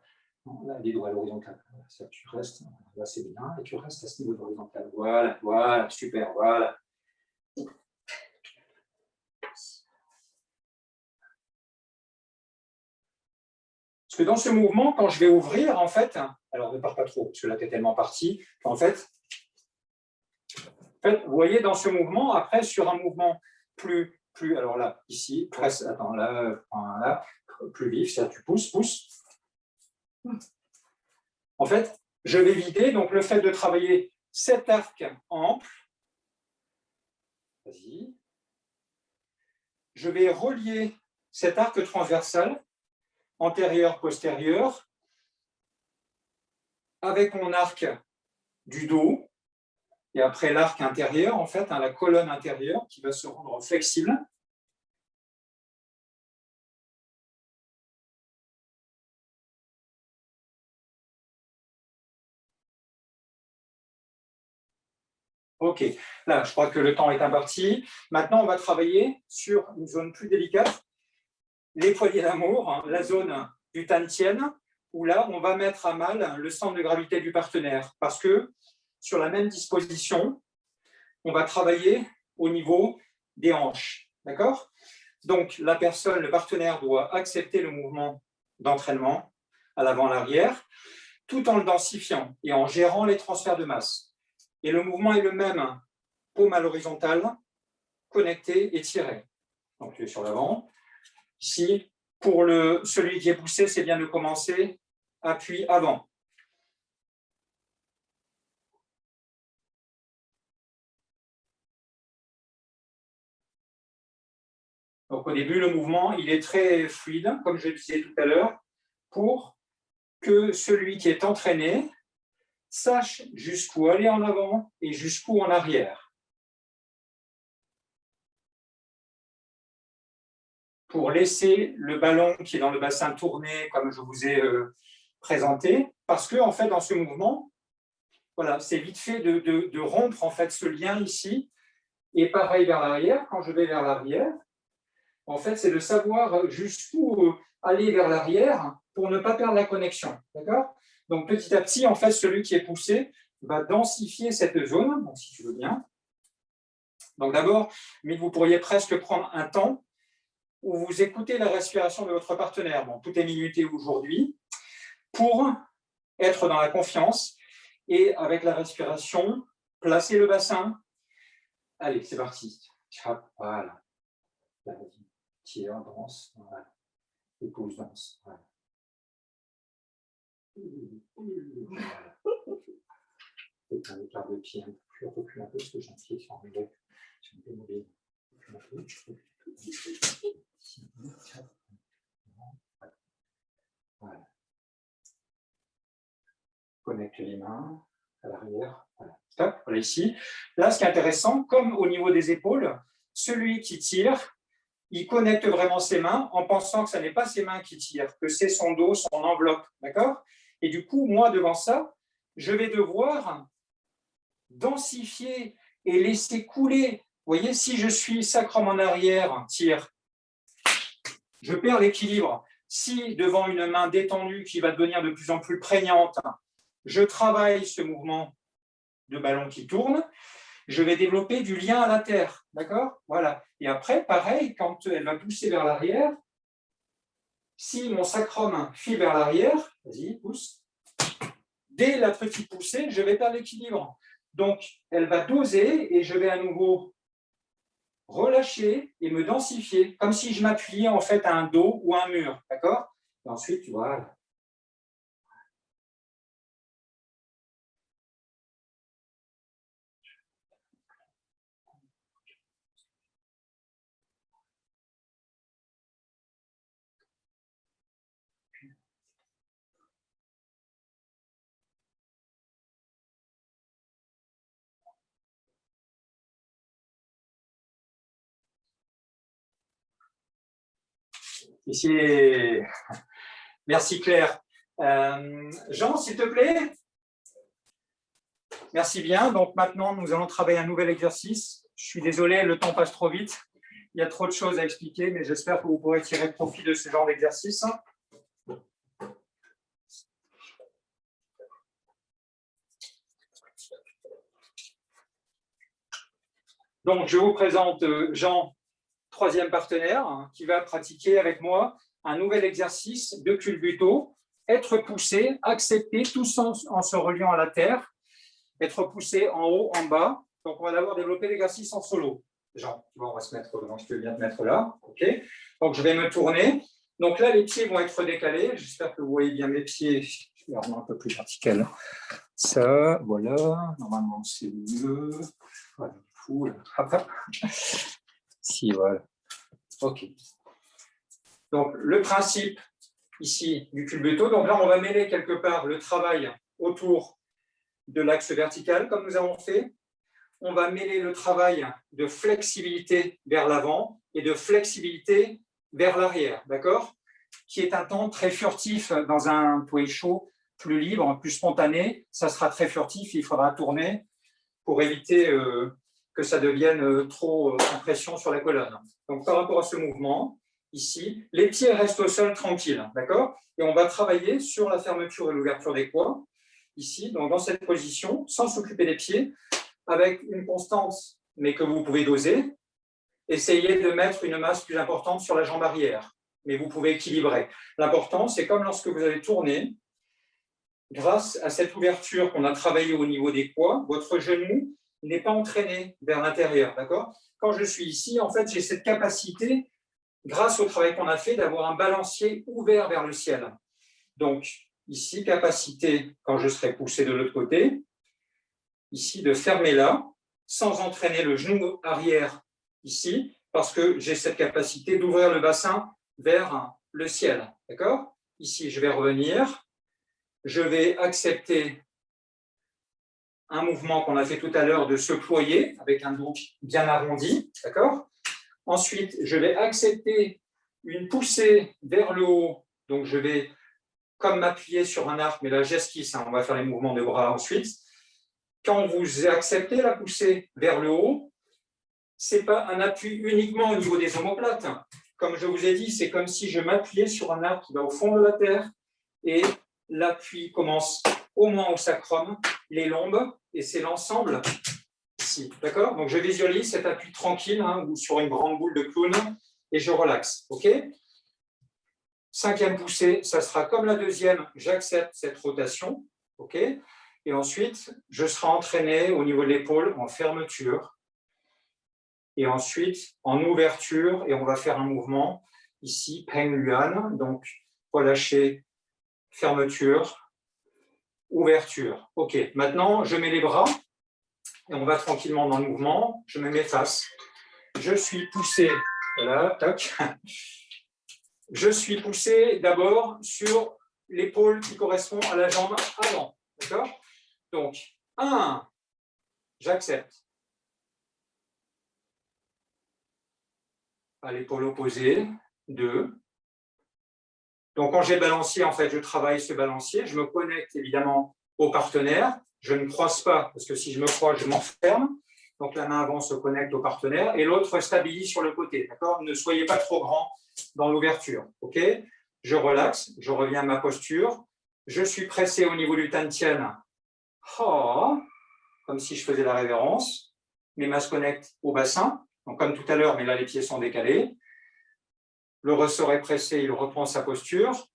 Là, les doigts à l'horizontale, ça, tu restes, là c'est bien, et tu restes à ce niveau de l'horizontale, voilà, super, voilà. Parce que dans ce mouvement, quand je vais ouvrir, en fait, alors ne pars pas trop, parce que là, tu es tellement parti, en fait, vous voyez, dans ce mouvement, après, sur un mouvement plus alors là, ici, presse, attends, là, plus vif, c'est-à-dire tu pousses. En fait, je vais vider, donc le fait de travailler cet arc ample, Vas-y. Je vais relier cet arc transversal, antérieur-postérieur, avec mon arc du dos, et après l'arc intérieur, en fait, la colonne intérieure qui va se rendre flexible. Ok, là, je crois que le temps est imparti. Maintenant, on va travailler sur une zone plus délicate, les poignées d'amour, la zone du Tantien, où là, on va mettre à mal le centre de gravité du partenaire, parce que sur la même disposition, on va travailler au niveau des hanches. D'accord? Donc, la personne, le partenaire doit accepter le mouvement d'entraînement à l'avant, à l'arrière, tout en le densifiant et en gérant les transferts de masse. Et le mouvement est le même, paume à l'horizontale, connecté et tiré. Donc, tu es sur l'avant. Ici, pour celui qui est poussé, c'est bien de commencer appui avant. Donc, au début, le mouvement, il est très fluide, comme je le disais tout à l'heure, pour que celui qui est entraîné sache jusqu'où aller en avant et jusqu'où en arrière. Pour laisser le ballon qui est dans le bassin tourner, comme je vous ai présenté, parce que en fait, dans ce mouvement, voilà, c'est vite fait de rompre en fait ce lien ici, et pareil vers l'arrière. Quand je vais vers l'arrière, en fait, c'est de savoir jusqu'où aller vers l'arrière pour ne pas perdre la connexion. D'accord? Donc, petit à petit, en fait, celui qui est poussé va densifier cette zone, donc, si tu veux bien. Donc, d'abord, mais vous pourriez presque prendre un temps où vous écoutez la respiration de votre partenaire. Bon, tout est minuté aujourd'hui pour être dans la confiance et avec la respiration, placer le bassin. Allez, c'est parti. Voilà. Tire, danse. Voilà. Et pose, danse. Voilà. C'est un écart de pied un peu plus, recule un peu parce que j'ai un pied sur un pied mobile. Voilà. Connecte les mains à l'arrière. Voilà. Stop, voilà ici. Là, ce qui est intéressant, comme au niveau des épaules, celui qui tire, il connecte vraiment ses mains en pensant que ce n'est pas ses mains qui tirent, que c'est son dos, son enveloppe. D'accord? Et du coup, moi, devant ça, je vais devoir densifier et laisser couler. Vous voyez, si je suis sacrum en arrière, tire, je perds l'équilibre. Si devant une main détendue qui va devenir de plus en plus prégnante, je travaille ce mouvement de ballon qui tourne, je vais développer du lien à la terre. D'accord? Voilà. Et après, pareil, quand elle va pousser vers l'arrière, si mon sacrum file vers l'arrière, vas-y, pousse, dès la petite poussée, je vais perdre l'équilibre. Donc, elle va doser et je vais à nouveau relâcher et me densifier, comme si je m'appuyais en fait à un dos ou à un mur. D'accord? Et ensuite, voilà. Ici, merci Claire. Jean, s'il te plaît. Merci bien. Donc maintenant, nous allons travailler un nouvel exercice. Je suis désolé, le temps passe trop vite. Il y a trop de choses à expliquer, mais j'espère que vous pourrez tirer profit de ce genre d'exercice. Donc, je vous présente Jean, troisième partenaire, qui va pratiquer avec moi un nouvel exercice de culbuto, être poussé, accepter, tous en se reliant à la terre, être poussé en haut, en bas. Donc, on va d'abord développer l'exercice en solo. Jean, on va se mettre, donc je peux bien te mettre là. OK. Donc, je vais me tourner. Donc là, les pieds vont être décalés. J'espère que vous voyez bien mes pieds. Je vais les rendre un peu plus vertical. Ça, voilà. Normalement, c'est mieux. Voilà. Cool. Hop, hop. Si, voilà. OK. Donc, le principe ici du culbuto. Donc là, on va mêler quelque part le travail autour de l'axe vertical, comme nous avons fait. On va mêler le travail de flexibilité vers l'avant et de flexibilité vers l'arrière, d'accord? Qui est un temps très furtif dans un toei chaud, plus libre, plus spontané. Ça sera très furtif, il faudra tourner pour éviter que ça devienne trop en pression sur la colonne. Donc, par rapport à ce mouvement, ici, les pieds restent au sol tranquilles, d'accord? Et on va travailler sur la fermeture et l'ouverture des poids, ici, donc dans cette position, sans s'occuper des pieds, avec une constance, mais que vous pouvez doser. Essayez de mettre une masse plus importante sur la jambe arrière, mais vous pouvez équilibrer. L'important, c'est comme lorsque vous avez tourné, grâce à cette ouverture qu'on a travaillée au niveau des poids, votre genou n'est pas entraîné vers l'intérieur, d'accord? Quand je suis ici, en fait, j'ai cette capacité, grâce au travail qu'on a fait, d'avoir un balancier ouvert vers le ciel. Donc, ici, capacité, quand je serai poussé de l'autre côté, ici, de fermer là, sans entraîner le genou arrière ici, parce que j'ai cette capacité d'ouvrir le bassin vers le ciel, d'accord? Ici, je vais revenir. Je vais accepter un mouvement qu'on a fait tout à l'heure de se ployer avec un dos bien arrondi, d'accord? Ensuite, je vais accepter une poussée vers le haut, donc je vais comme m'appuyer sur un arc, mais là j'esquisse, on va faire les mouvements de bras ensuite. Quand vous acceptez la poussée vers le haut, ce n'est pas un appui uniquement au niveau des omoplates. Comme je vous ai dit, c'est comme si je m'appuyais sur un arc qui va au fond de la terre et l'appui commence au moins au sacrum, les lombes, et c'est l'ensemble ici. D'accord? Donc, je visualise cet appui tranquille, ou sur une grande boule de clown, et je relaxe. OK? Cinquième poussée, ça sera comme la deuxième, j'accepte cette rotation. OK? Et ensuite, je serai entraîné au niveau de l'épaule en fermeture. Et ensuite, en ouverture, et on va faire un mouvement ici, Peng Luan. Donc, relâcher, fermeture, ouverture. OK, maintenant, je mets les bras et on va tranquillement dans le mouvement. Je me mets face. Je suis poussé, voilà, tac. Je suis poussé d'abord sur l'épaule qui correspond à la jambe avant. D'accord? Donc, 1, j'accepte. À l'épaule opposée, 2. Donc, quand j'ai balancier, en fait, je travaille ce balancier. Je me connecte évidemment au partenaire. Je ne croise pas, parce que si je me croise, je m'enferme. Donc, la main avant se connecte au partenaire et l'autre stabilise sur le côté. D'accord? Ne soyez pas trop grand dans l'ouverture. OK? Je relaxe, je reviens à ma posture. Je suis pressé au niveau du Tantien. Oh, comme si je faisais la révérence. Mes mains se connectent au bassin. Donc, comme tout à l'heure, mais là, les pieds sont décalés. Le ressort est pressé, il reprend sa posture.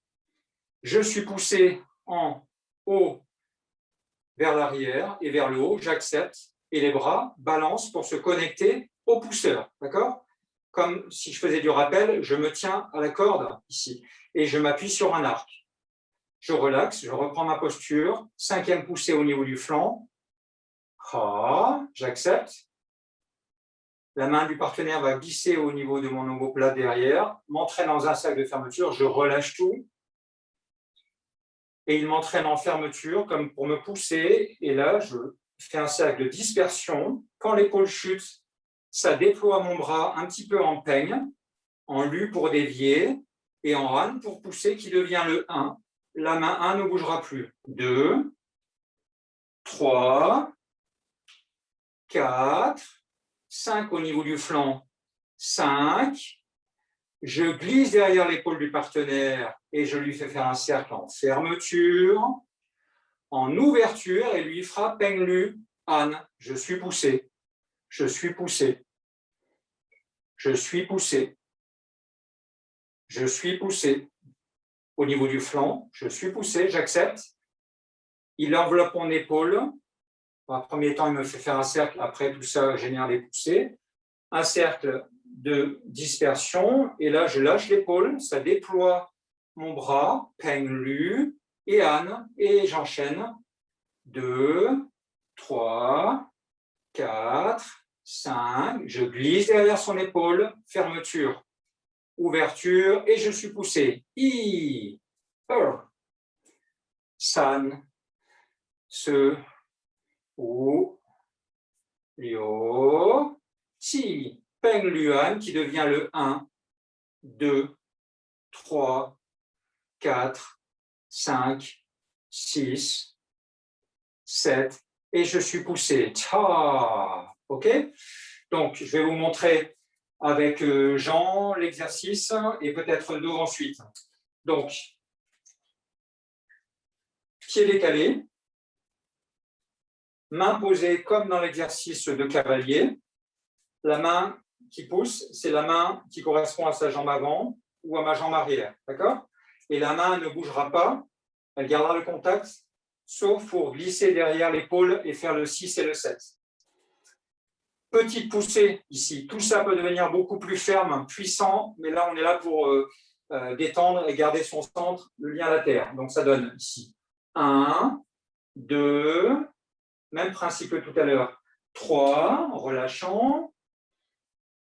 Je suis poussé en haut vers l'arrière et vers le haut, j'accepte. Et les bras balancent pour se connecter au pousseur. D'accord? Comme si je faisais du rappel, je me tiens à la corde ici et je m'appuie sur un arc. Je relaxe, je reprends ma posture. Cinquième poussée au niveau du flanc. Ah, j'accepte. La main du partenaire va glisser au niveau de mon omoplate derrière, m'entraîne dans un sac de fermeture, je relâche tout. Et il m'entraîne en fermeture comme pour me pousser. Et là, je fais un sac de dispersion. Quand l'épaule chute, ça déploie mon bras un petit peu en peigne, en Lu pour dévier, et en Han pour pousser, qui devient le 1. La main 1 ne bougera plus. 2, 3, 4, 5 au niveau du flanc, 5. Je glisse derrière l'épaule du partenaire et je lui fais faire un cercle en fermeture, en ouverture, et lui fera Peng Lu, Han. Je suis poussé, je suis poussé, je suis poussé, je suis poussé. Au niveau du flanc, je suis poussé, j'accepte. Il enveloppe mon épaule. En premier temps, il me fait faire un cercle. Après, tout ça génère des poussées. Un cercle de dispersion. Et là, je lâche l'épaule. Ça déploie mon bras. Peng Lu et Han. Et j'enchaîne. 2, 3, 4, 5, je glisse derrière son épaule, fermeture, ouverture, et je suis poussé. I, san, se, u, liu, ti, peng luan, qui devient le 1, 2, 3, 4, 5, 6, 7, et je suis poussé. Tcha. OK? Donc, je vais vous montrer avec Jean l'exercice et peut-être Do ensuite. Donc, pied décalé, main posée comme dans l'exercice de cavalier. La main qui pousse, c'est la main qui correspond à sa jambe avant ou à ma jambe arrière. D'accord? Et la main ne bougera pas, elle gardera le contact, sauf pour glisser derrière l'épaule et faire le 6 et le 7. Petite poussée ici. Tout ça peut devenir beaucoup plus ferme, puissant, mais là, on est là pour détendre et garder son centre, le lien à la terre. Donc, ça donne ici 1, 2, même principe que tout à l'heure, 3, en relâchant,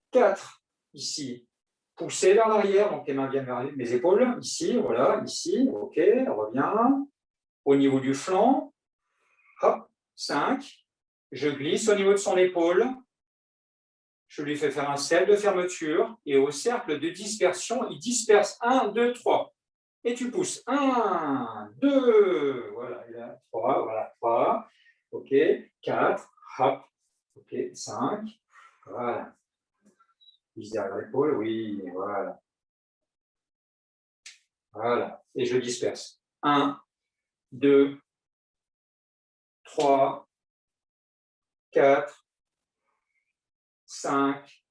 4, ici, pousser vers l'arrière, donc les mains viennent vers mes épaules, ici, voilà, ici, ok, revient, au niveau du flanc, hop, 5, je glisse au niveau de son épaule, je lui fais faire un cercle de fermeture, et au cercle de dispersion, il disperse 1, 2, 3. Et tu pousses 1, 2, voilà, et là, 3, voilà, 3, ok, 4, hop, ok, 5, voilà. Glisse derrière l'épaule, oui, voilà. Voilà, et je disperse. 1, 2, 3, 4, 5,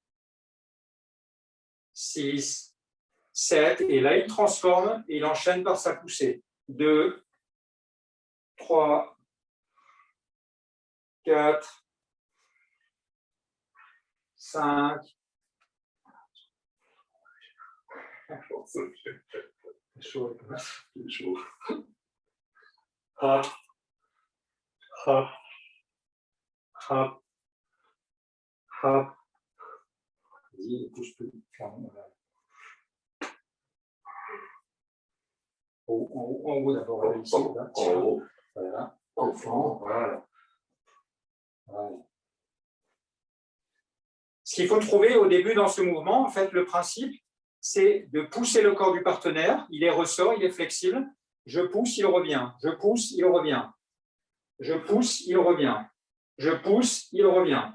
6, 7, et là il transforme et il enchaîne par sa poussée. 2, 3, 4, 5, hop, hop, hop, hop. Vas-y, ne bouge plus. En haut d'abord, ici, là, en haut, voilà, au fond, voilà. Voilà. Ce qu'il faut trouver au début dans ce mouvement, en fait, le principe, c'est de pousser le corps du partenaire, il est ressort, il est flexible, je pousse, il revient, je pousse, il revient, je pousse, il revient, je pousse, il revient,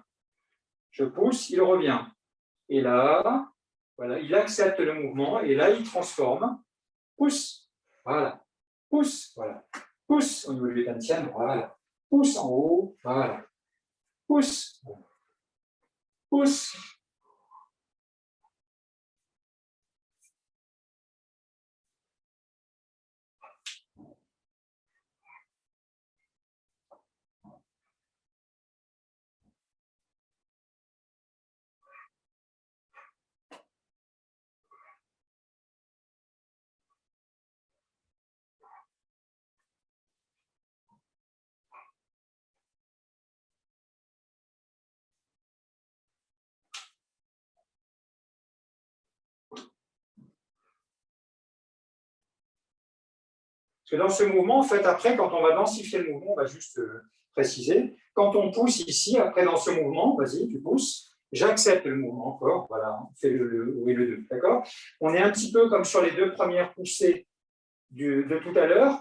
je pousse, il revient. Et là, voilà, il accepte le mouvement, et là, il transforme, pousse, voilà, pousse, voilà, pousse au niveau du dantian, voilà, pousse en haut, voilà, pousse, pousse. Parce que dans ce mouvement, en fait, après, quand on va densifier le mouvement, on va juste préciser, quand on pousse ici, après dans ce mouvement, vas-y, tu pousses, j'accepte le mouvement encore, voilà, on fait le ou et le 2, d'accord? On est un petit peu comme sur les deux premières poussées de tout à l'heure,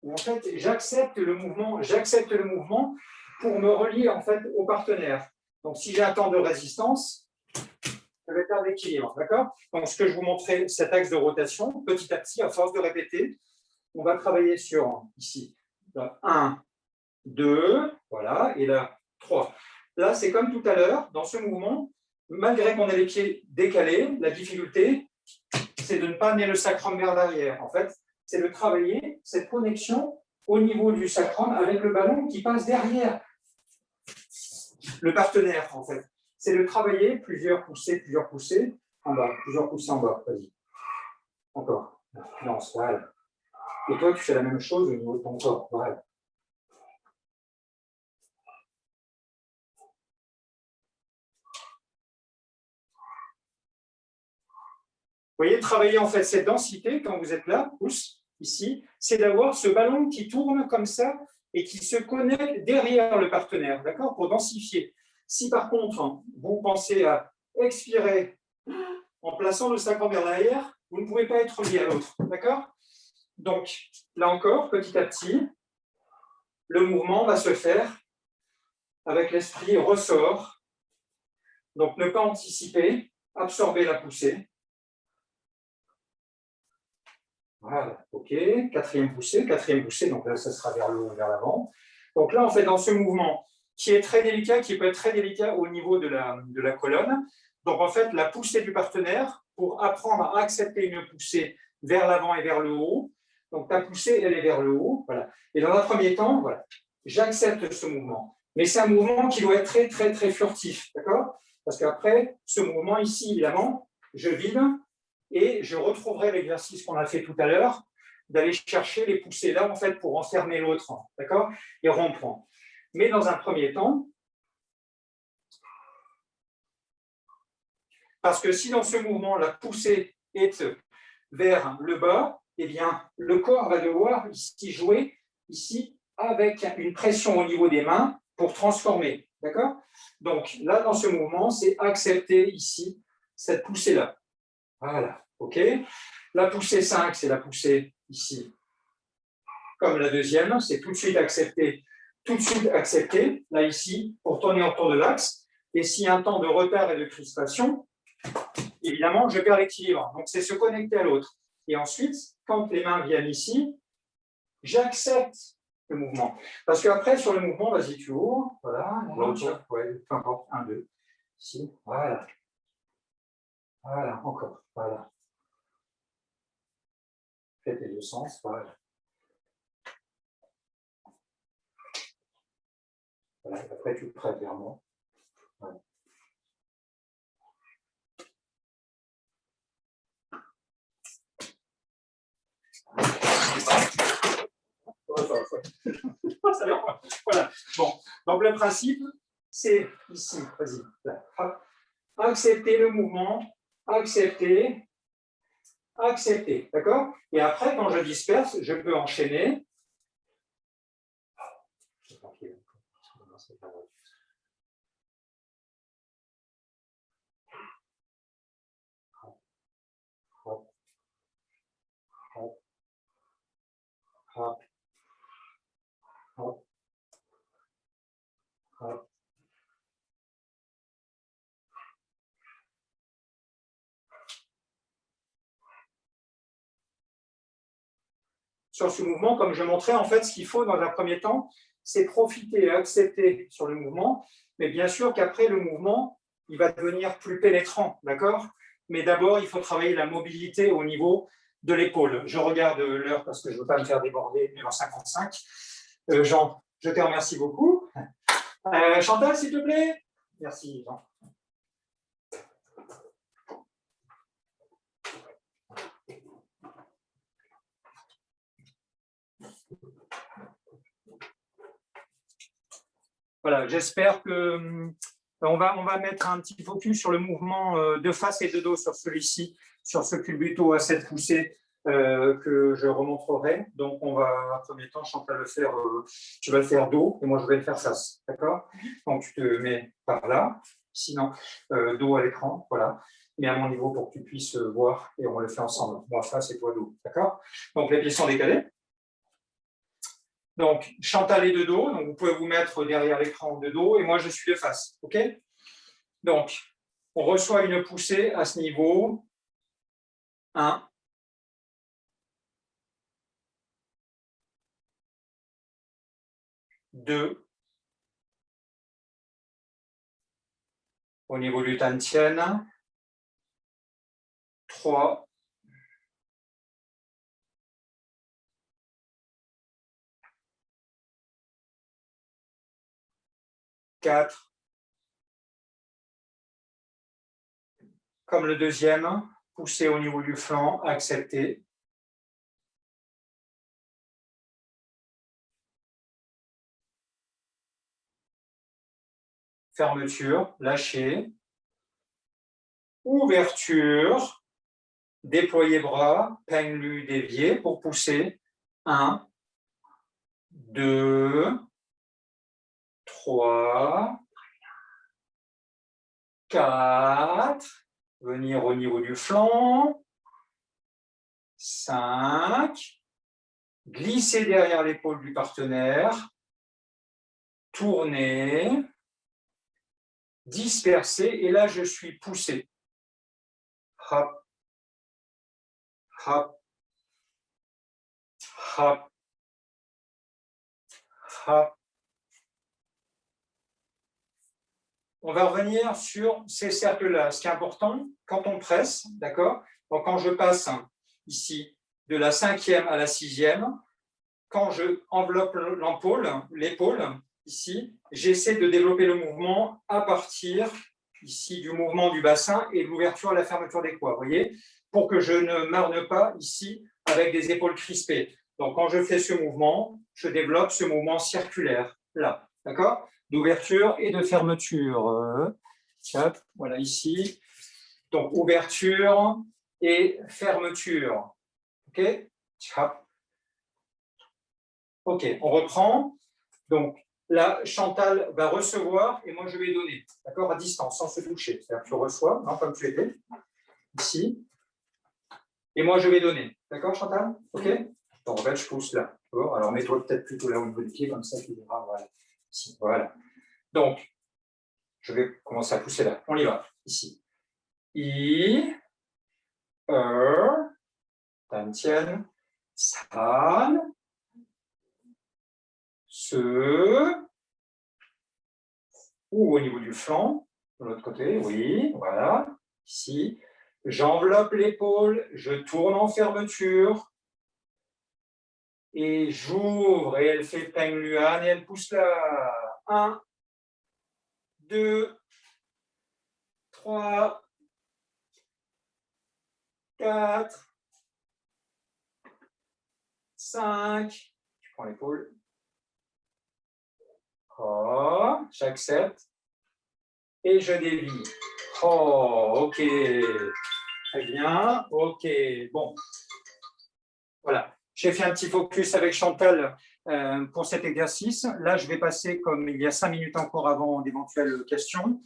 où en fait, j'accepte le mouvement pour me relier en fait au partenaire. Donc, si j'ai un temps de résistance, je vais perdre l'équilibre, d'accord? Donc, ce que je vous montrais, cet axe de rotation, petit à petit, à force de répéter, on va travailler sur, ici, 1, 2, voilà, et là, 3. Là, c'est comme tout à l'heure, dans ce mouvement, malgré qu'on ait les pieds décalés, la difficulté, c'est de ne pas amener le sacrum vers l'arrière. En fait, c'est de travailler cette connexion au niveau du sacrum avec le ballon qui passe derrière le partenaire, en fait. C'est de travailler plusieurs poussées en bas, plusieurs poussées en bas. Vas-y. Encore. Lance, voilà. Et toi, tu fais la même chose au niveau de ton corps. Voilà. voyez, travailler en fait cette densité, quand vous êtes là, pouce, ici, c'est d'avoir ce ballon qui tourne comme ça et qui se connecte derrière le partenaire, d'accord, pour densifier. Si par contre, vous pensez à expirer en plaçant le sacrum vers l'arrière, vous ne pouvez pas être lié à l'autre, d'accord? Donc, là encore, petit à petit, le mouvement va se faire avec l'esprit ressort. Donc, ne pas anticiper, absorber la poussée. Voilà, ok. Quatrième poussée, donc là, ça sera vers le haut, vers l'avant. Donc là, en fait, dans ce mouvement, qui est très délicat, qui peut être très délicat au niveau de la colonne, donc en fait, la poussée du partenaire, pour apprendre à accepter une poussée vers l'avant et vers le haut, donc ta poussée, elle est vers le haut, voilà. Et dans un premier temps, voilà, j'accepte ce mouvement. Mais c'est un mouvement qui doit être très, très, très furtif, d'accord? Parce qu'après, ce mouvement ici, évidemment, je vide, et je retrouverai l'exercice qu'on a fait tout à l'heure, d'aller chercher les poussées là, en fait, pour enfermer l'autre, d'accord, et rompre. Mais dans un premier temps, parce que si dans ce mouvement, la poussée est vers le bas, eh bien, le corps va devoir ici jouer, ici, avec une pression au niveau des mains pour transformer, d'accord? Donc, là, dans ce mouvement, c'est accepter ici cette poussée-là. Voilà, ok. La poussée 5, c'est la poussée ici. Comme la deuxième, c'est tout de suite accepter, là ici, pour tourner autour de l'axe. Et s'il y a un temps de retard et de crispation, évidemment, je perds l'équilibre. Donc, c'est se connecter à l'autre. Et ensuite, quand les mains viennent ici, j'accepte le mouvement. Parce qu'après, sur le mouvement, vas-y, tu ouvres. Voilà. Ouais, peu importe. 1, 2. Ici. Voilà. Voilà, encore. Voilà. Faites les deux sens. Voilà. Voilà. Après, tu prêtes vers moi. Voilà. Voilà. Bon. Donc, le principe, c'est ici. Vas-y. Accepter le mouvement. Accepter. Accepter. D'accord? Et après, quand je disperse, je peux enchaîner. Hop, hop, hop. Sur ce mouvement, comme je montrais, en fait, ce qu'il faut dans un premier temps, c'est profiter et accepter sur le mouvement, mais bien sûr qu'après, le mouvement, il va devenir plus pénétrant, d'accord? Mais d'abord, il faut travailler la mobilité au niveau de l'épaule. Je regarde l'heure parce que je ne veux pas me faire déborder, 9h55. Jean, je te remercie beaucoup. Chantal, s'il te plaît. Merci, Jean. Voilà, j'espère que on va mettre un petit focus sur le mouvement de face et de dos sur celui-ci, sur ce culbuto à 7 poussées que je remontrerai. Donc, on va, en premier temps, Chantal, le faire, tu vas le faire dos et moi, je vais le faire face. D'accord? Donc, tu te mets par là, sinon dos à l'écran, voilà. Mais à mon niveau pour que tu puisses voir et on le fait ensemble. Moi face et toi dos. D'accord? Donc, les pieds sont décalés. Donc, Chantal est de dos, donc vous pouvez vous mettre derrière l'écran de dos, et moi je suis de face. OK? Donc, on reçoit une poussée à ce niveau. 1. 2. Au niveau du Tantien. 3. 4. Comme le deuxième, poussée au niveau du flanc, accepter. Fermeture, lâcher. Ouverture. déployer bras, peigne lu dévié pour pousser. 1, 2, 3, 4, venir au niveau du flanc, 5, glisser derrière l'épaule du partenaire, tourner, disperser, et là je suis poussé. Hop, hop, hop, hop. On va revenir sur ces cercles-là. Ce qui est important, quand on presse, d'accord? Donc, quand je passe ici de la 5e à la 6e, quand je enveloppe l'épaule, ici, j'essaie de développer le mouvement à partir ici du mouvement du bassin et de l'ouverture à la fermeture des quads, vous voyez, pour que je ne marne pas ici avec des épaules crispées. Donc, quand je fais ce mouvement, je développe ce mouvement circulaire, là, d'accord? D'ouverture et de fermeture. Voilà, ici. Donc, ouverture et fermeture. OK? OK, on reprend. Donc, là, Chantal va recevoir et moi, je vais donner. D'accord? À distance, sans se toucher. C'est-à-dire que tu reçois, non, comme tu étais, ici. Et moi, je vais donner. D'accord, Chantal? OK? Donc, en fait, je pousse là. Alors, mets-toi peut-être plutôt là au niveau des pieds, comme ça, tu verras. Voilà. Ici, voilà. Donc, je vais commencer à pousser là. On y va. Ici. I, Tantien, San, Se, ou au niveau du flanc, de l'autre côté, oui, voilà. Ici, j'enveloppe l'épaule, je tourne en fermeture, et j'ouvre, et elle fait Peng Luan, et elle pousse là. 1, 2, 3, 4, 5, je prends l'épaule. Oh, j'accepte. Et je dévie. Oh, ok. Très bien. Ok. Bon. Voilà. J'ai fait un petit focus avec Chantal pour cet exercice. Là, je vais passer, comme il y a 5 minutes encore avant d'éventuelles questions,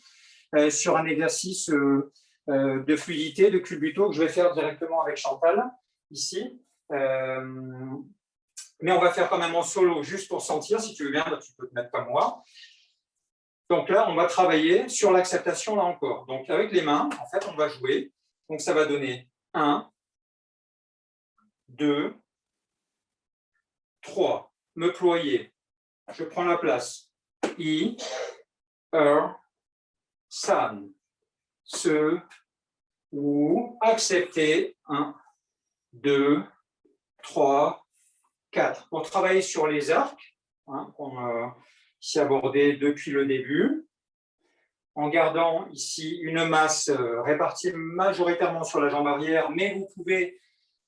sur un exercice de fluidité, de culbuto que je vais faire directement avec Chantal, ici. Mais on va faire quand même en solo, juste pour sentir. Si tu veux bien, tu peux te mettre comme moi. Donc là, on va travailler sur l'acceptation, là encore. Donc avec les mains, en fait, on va jouer. Donc ça va donner 1, 2, 3. Me ployer. Je prends la place. I, san. Se, ou, accepter. 1, 2, 3, 4. Pour travailler sur les arcs, qu'on a ici abordé depuis le début, en gardant ici une masse répartie majoritairement sur la jambe arrière, mais vous pouvez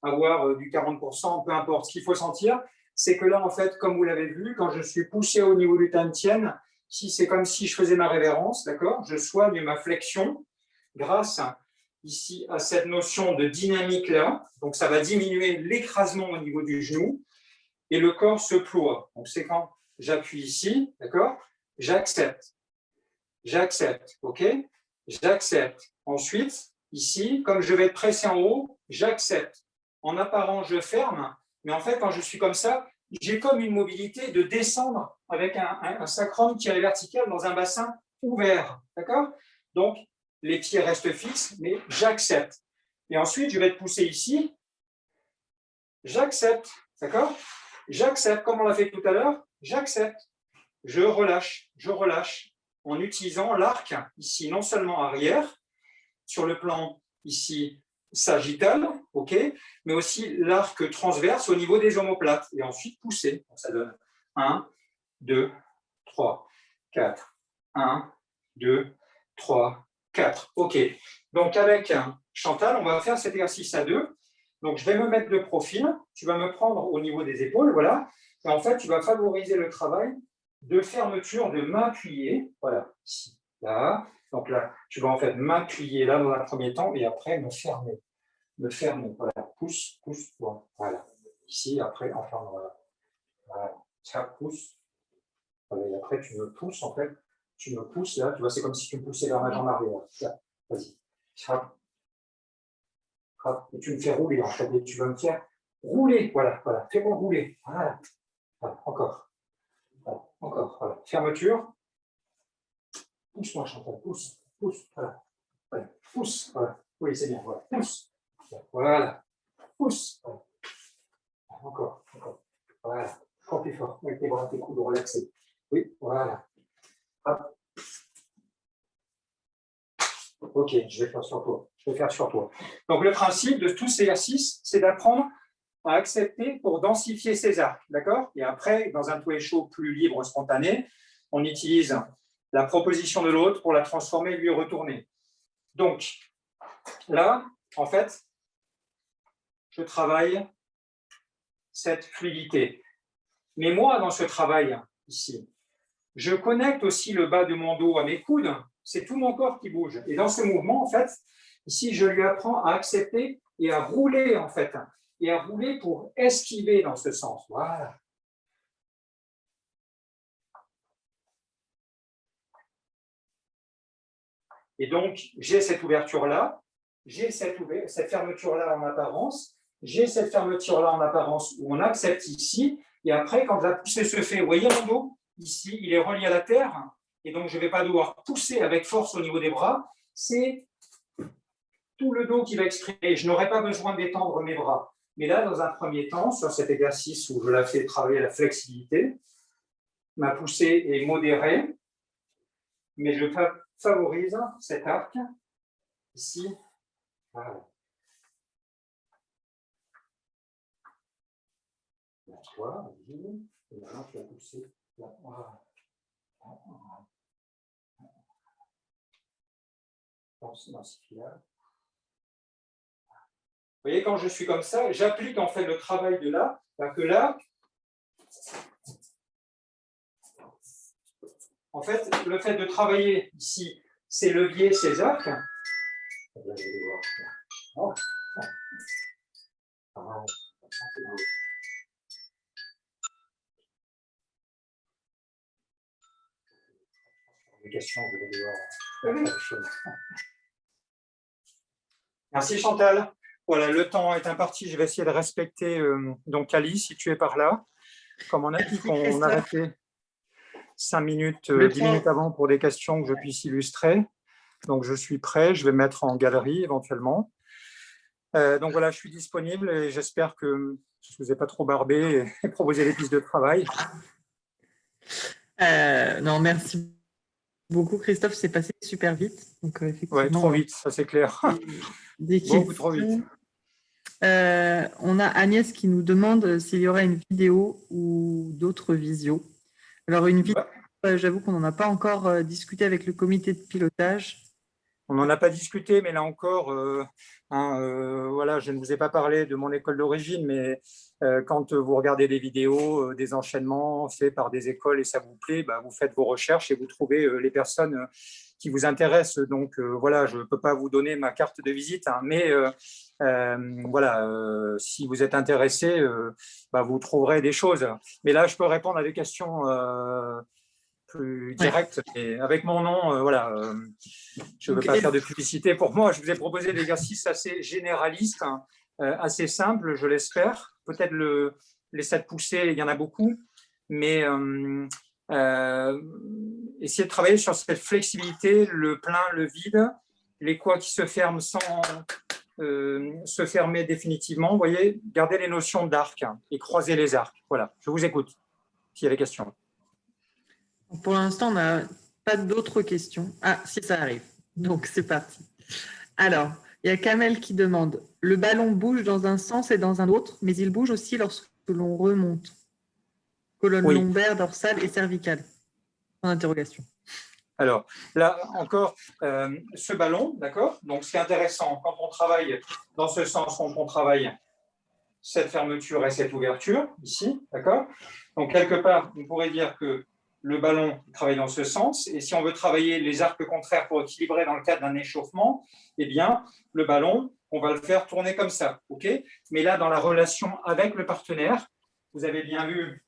avoir du 40%, peu importe. Ce qu'il faut sentir, c'est que là, en fait, comme vous l'avez vu, quand je suis poussé au niveau du tantien, si c'est comme si je faisais ma révérence, d'accord, je soigne ma flexion grâce ici à cette notion de dynamique là. Donc, ça va diminuer l'écrasement au niveau du genou et le corps se ploie. Donc, c'est quand j'appuie ici, d'accord, j'accepte. J'accepte, ok? J'accepte. Ensuite, ici, comme je vais être pressé en haut, j'accepte. En apparence, je ferme, mais en fait, quand je suis comme ça, j'ai comme une mobilité de descendre avec un sacrum qui est vertical dans un bassin ouvert, d'accord? Donc, les pieds restent fixes, mais j'accepte. Et ensuite, je vais te pousser ici. J'accepte, d'accord? J'accepte, comme on l'a fait tout à l'heure, j'accepte. Je relâche, en utilisant l'arc ici, non seulement arrière, sur le plan ici sagittal, ok, mais aussi l'arc transverse au niveau des omoplates, et ensuite pousser. Donc ça donne 1, 2, 3, 4. 1, 2, 3, 4. Ok. Donc avec Chantal, on va faire cet exercice à deux. Donc je vais me mettre de profil, tu vas me prendre au niveau des épaules, voilà, et en fait tu vas favoriser le travail de fermeture, de m'appuyer, voilà, ici, là. Donc là, tu vas en fait m'appuyer là dans un premier temps et après me fermer. me fermer. Voilà, pousse, pousse, voilà. Ici, après, enfin, voilà. Voilà. Ça pousse. Voilà. Et après, tu me pousses, en fait. Tu me pousses, là, tu vois, c'est comme si tu me poussais vers ma jambe arrière. Vas-y. Et tu me fais rouler, en fait. Et tu vas me faire rouler. Voilà, voilà. Fais-moi rouler. Voilà. Voilà. Encore. Voilà. Encore. Voilà. Fermeture. Pousse-moi, Chantal. Pousse. Pousse. Voilà. Voilà. Pousse. Voilà. Oui, c'est bien. Voilà. Pousse. Voilà. Pousse. Voilà. Encore. Encore. Voilà. Encore plus fort. Avec tes bras, tes coudes relaxés. Oui, voilà. Hop. Ok, je vais faire sur toi. Je vais faire sur toi. Donc, le principe de tous ces exercices, c'est d'apprendre à accepter pour densifier ses arcs. D'accord? Et après, dans un toué chaud plus libre, spontané, on utilise la proposition de l'autre pour la transformer et lui retourner. Donc, là, en fait, je travaille cette fluidité. Mais moi, dans ce travail ici, je connecte aussi le bas de mon dos à mes coudes. C'est tout mon corps qui bouge. Et dans ce mouvement, en fait, ici, je lui apprends à accepter et à rouler, en fait. Et à rouler pour esquiver dans ce sens. Voilà. Et donc, j'ai cette ouverture-là, j'ai cette fermeture-là en apparence, j'ai cette fermeture-là en apparence où on accepte ici. Et après, quand la poussée se fait, vous voyez mon dos, ici, il est relié à la terre. Et donc, je ne vais pas devoir pousser avec force au niveau des bras. C'est tout le dos qui va exprimer. Je n'aurai pas besoin d'étendre mes bras. Mais là, dans un premier temps, sur cet exercice où je la fais travailler la flexibilité, ma poussée est modérée, mais je favorise cet arc ici. Voilà. Là, toi, et maintenant tu vas pousser. Là. Voilà. Dans ce fil-là. Vous voyez, quand je suis comme ça, j'applique en fait le travail de là, que là, en fait, le fait de travailler ici, ces leviers, ces arcs. Là, je vais devoir. Oh. Oh. Des questions, je vais devoir faire des choses. Merci Chantal. Voilà, le temps est imparti. Je vais essayer de respecter donc Alice, si tu es par là. Comme on a dit qu'on arrêtait 5 minutes, 10 minutes avant pour des questions que je puisse illustrer. Donc je suis prêt, je vais me mettre en galerie éventuellement. Donc voilà, je suis disponible et j'espère que je ne vous ai pas trop barbé et proposé des pistes de travail. Non, merci beaucoup Christophe, c'est passé super vite. Oui, trop vite, ça c'est clair. Beaucoup trop vite. On a Agnès qui nous demande s'il y aurait une vidéo ou d'autres visios. Alors une vidéo, j'avoue qu'on n'en a pas encore discuté avec le comité de pilotage. On n'en a pas discuté, mais là encore, voilà, je ne vous ai pas parlé de mon école d'origine, mais quand vous regardez des vidéos, des enchaînements faits par des écoles et ça vous plaît, bah, vous faites vos recherches et vous trouvez les personnes qui vous intéressent. Donc voilà, je ne peux pas vous donner ma carte de visite, hein, mais voilà, si vous êtes intéressé, bah, vous trouverez des choses. Mais là, je peux répondre à des questions plus direct, et avec mon nom, voilà, je ne veux pas faire de publicité pour moi. Je vous ai proposé des exercices assez généralistes, hein, assez simples, je l'espère. Peut-être les 7 poussées, il y en a beaucoup, mais essayez de travailler sur cette flexibilité, le plein, le vide, les quoi qui se ferment sans se fermer définitivement. Vous voyez, gardez les notions d'arc, hein, et croisez les arcs. Voilà, je vous écoute, s'il y a des questions. Pour l'instant, on n'a pas d'autres questions. Ah, si, ça arrive. Donc, c'est parti. Alors, il y a Kamel qui demande « Le ballon bouge dans un sens et dans un autre, mais il bouge aussi lorsque l'on remonte. Colonne lombaire, dorsale et cervicale. » En interrogation. Alors, là encore, ce ballon, d'accord? Donc, ce qui est intéressant, quand on travaille dans ce sens, on travaille cette fermeture et cette ouverture, ici, d'accord? Donc, quelque part, on pourrait dire que le ballon travaille dans ce sens, et si on veut travailler les arcs contraires pour équilibrer dans le cadre d'un échauffement, eh bien, le ballon on va le faire tourner comme ça, ok? Mais là, dans la relation avec le partenaire, vous avez bien vu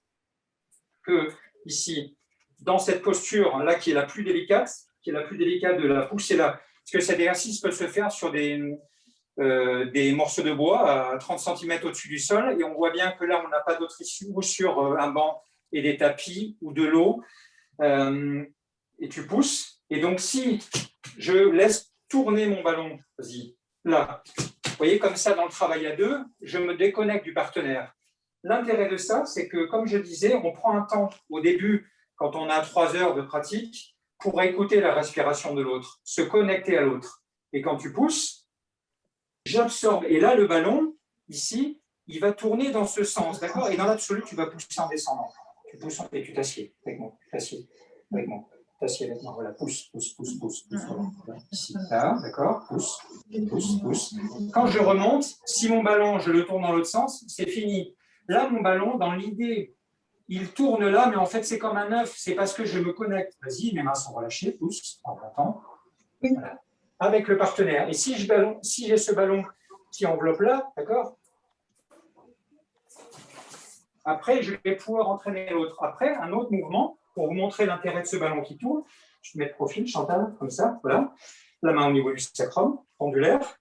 que ici, dans cette posture là qui est la plus délicate, de la pousser là, parce que cet exercice peut se faire sur des morceaux de bois à 30 cm au-dessus du sol, et on voit bien que là, on n'a pas d'autre issue, ou sur un banc et des tapis, ou de l'eau, et tu pousses. Et donc, si je laisse tourner mon ballon, vas-y, là, vous voyez, comme ça, dans le travail à deux, je me déconnecte du partenaire. L'intérêt de ça, c'est que, comme je disais, on prend un temps au début, quand on a 3 heures de pratique, pour écouter la respiration de l'autre, se connecter à l'autre. Et quand tu pousses, j'absorbe. Et là, le ballon, ici, il va tourner dans ce sens, d'accord? Et dans l'absolu, tu vas pousser en descendant. Tu pousses et tu t'assieds avec moi. T'assieds avec moi. T'assieds avec moi. Voilà, pousse. Voilà. Ici, là, d'accord? Pousse. Quand je remonte, si mon ballon, je le tourne dans l'autre sens, c'est fini. Là, mon ballon, dans l'idée, il tourne là, mais en fait, c'est comme un œuf. C'est parce que je me connecte. Vas-y, mes mains sont relâchées. Pousse, en temps. Voilà. Avec le partenaire. Et si j'ai ce ballon qui enveloppe là, d'accord? Après, je vais pouvoir entraîner l'autre. Après, un autre mouvement, pour vous montrer l'intérêt de ce ballon qui tourne. Je te mets de profil, Chantal, comme ça, voilà. La main au niveau du sacrum, pendulaire.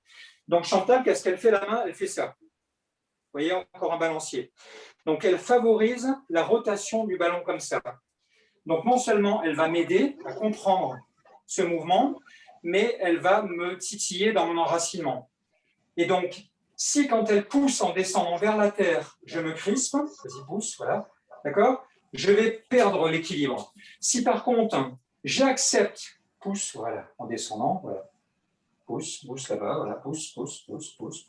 Donc, Chantal, qu'est-ce qu'elle fait la main? Elle fait ça. Vous voyez, encore un balancier. Donc, elle favorise la rotation du ballon comme ça. Donc, non seulement elle va m'aider à comprendre ce mouvement, mais elle va me titiller dans mon enracinement. Et donc, si quand elle pousse en descendant vers la terre, je me crispe, vas-y, pousse, voilà, d'accord, je vais perdre l'équilibre. Si par contre, j'accepte, pousse, voilà, en descendant, voilà, pousse là-bas, voilà, pousse, encore, pousse,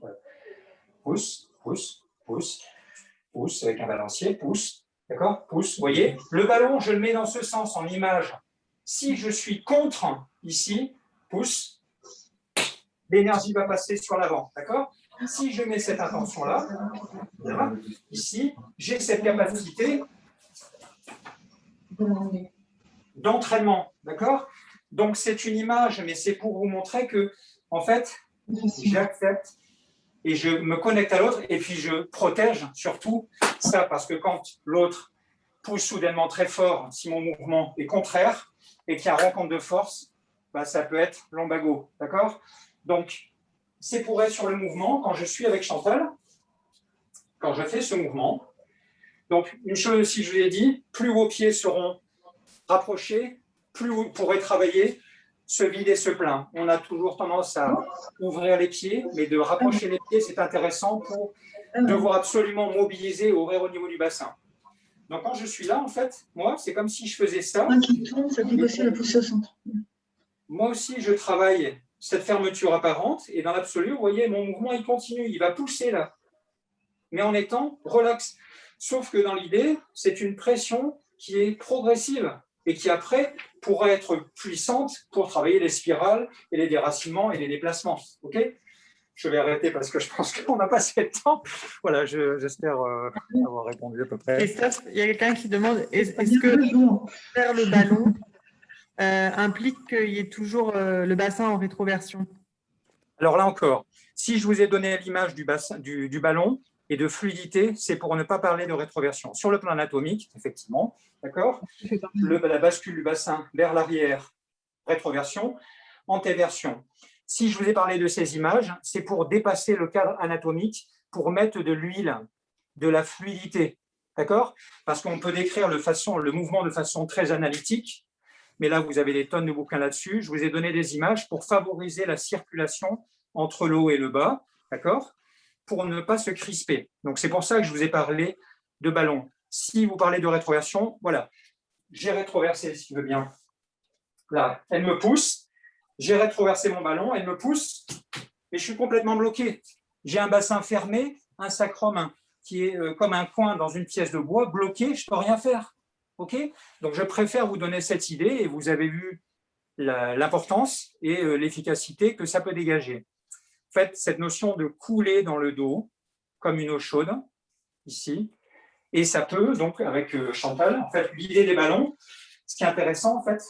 voilà. Pousse avec un balancier, pousse, d'accord, pousse, vous voyez, le ballon, je le mets dans ce sens, en image. Si je suis contre, ici, pousse, l'énergie va passer sur l'avant, d'accord? Si je mets cette intention-là, voilà, ici, j'ai cette capacité d'entraînement, d'accord? Donc, c'est une image, mais c'est pour vous montrer que, en fait, j'accepte et je me connecte à l'autre, et puis je protège surtout ça, parce que quand l'autre pousse soudainement très fort, si mon mouvement est contraire et qu'il y a rencontre de force, bah, ça peut être l'embago, d'accord? Donc, c'est pour être sur le mouvement, quand je suis avec Chantal, quand je fais ce mouvement. Donc, une chose aussi, je vous l'ai dit, plus vos pieds seront rapprochés, plus vous pourrez travailler se vider, se plaint. On a toujours tendance à ouvrir les pieds, mais de rapprocher les pieds, c'est intéressant pour devoir absolument mobiliser, ouvrir au niveau du bassin. Donc, quand je suis là, en fait, moi, c'est comme si je faisais ça. Ça dit aussi la poussée au centre. Moi aussi, je travaille cette fermeture apparente, et dans l'absolu, vous voyez, mon mouvement, il continue, il va pousser là, mais en étant relax. Sauf que dans l'idée, c'est une pression qui est progressive et qui après pourra être puissante pour travailler les spirales et les déracinements et les déplacements. Ok ? Je vais arrêter parce que je pense qu'on n'a pas assez de temps. Voilà, j'espère avoir répondu à peu près. Christophe, il y a quelqu'un qui demande est-ce que faire le ballon implique qu'il y ait toujours le bassin en rétroversion? Alors là encore, si je vous ai donné l'image du ballon et de fluidité, c'est pour ne pas parler de rétroversion. Sur le plan anatomique, effectivement, d'accord, la bascule du bassin vers l'arrière, rétroversion, antéversion. Si je vous ai parlé de ces images, c'est pour dépasser le cadre anatomique, pour mettre de l'huile, de la fluidité, d'accord? Parce qu'on peut décrire le mouvement de façon très analytique, mais là, vous avez des tonnes de bouquins là-dessus. Je vous ai donné des images pour favoriser la circulation entre le haut et le bas, d'accord? Pour ne pas se crisper. Donc, c'est pour ça que je vous ai parlé de ballon. Si vous parlez de rétroversion, voilà. J'ai rétroversé, si tu veux bien. Là, elle me pousse. J'ai rétroversé mon ballon, elle me pousse, et je suis complètement bloqué. J'ai un bassin fermé, un sacrum qui est comme un coin dans une pièce de bois, bloqué, je ne peux rien faire. Okay ? Donc, je préfère vous donner cette idée, et vous avez vu l'importance et l'efficacité que ça peut dégager. Faites cette notion de couler dans le dos, comme une eau chaude, ici, et ça peut, donc, avec Chantal, en fait, vider les ballons. Ce qui est intéressant, en fait,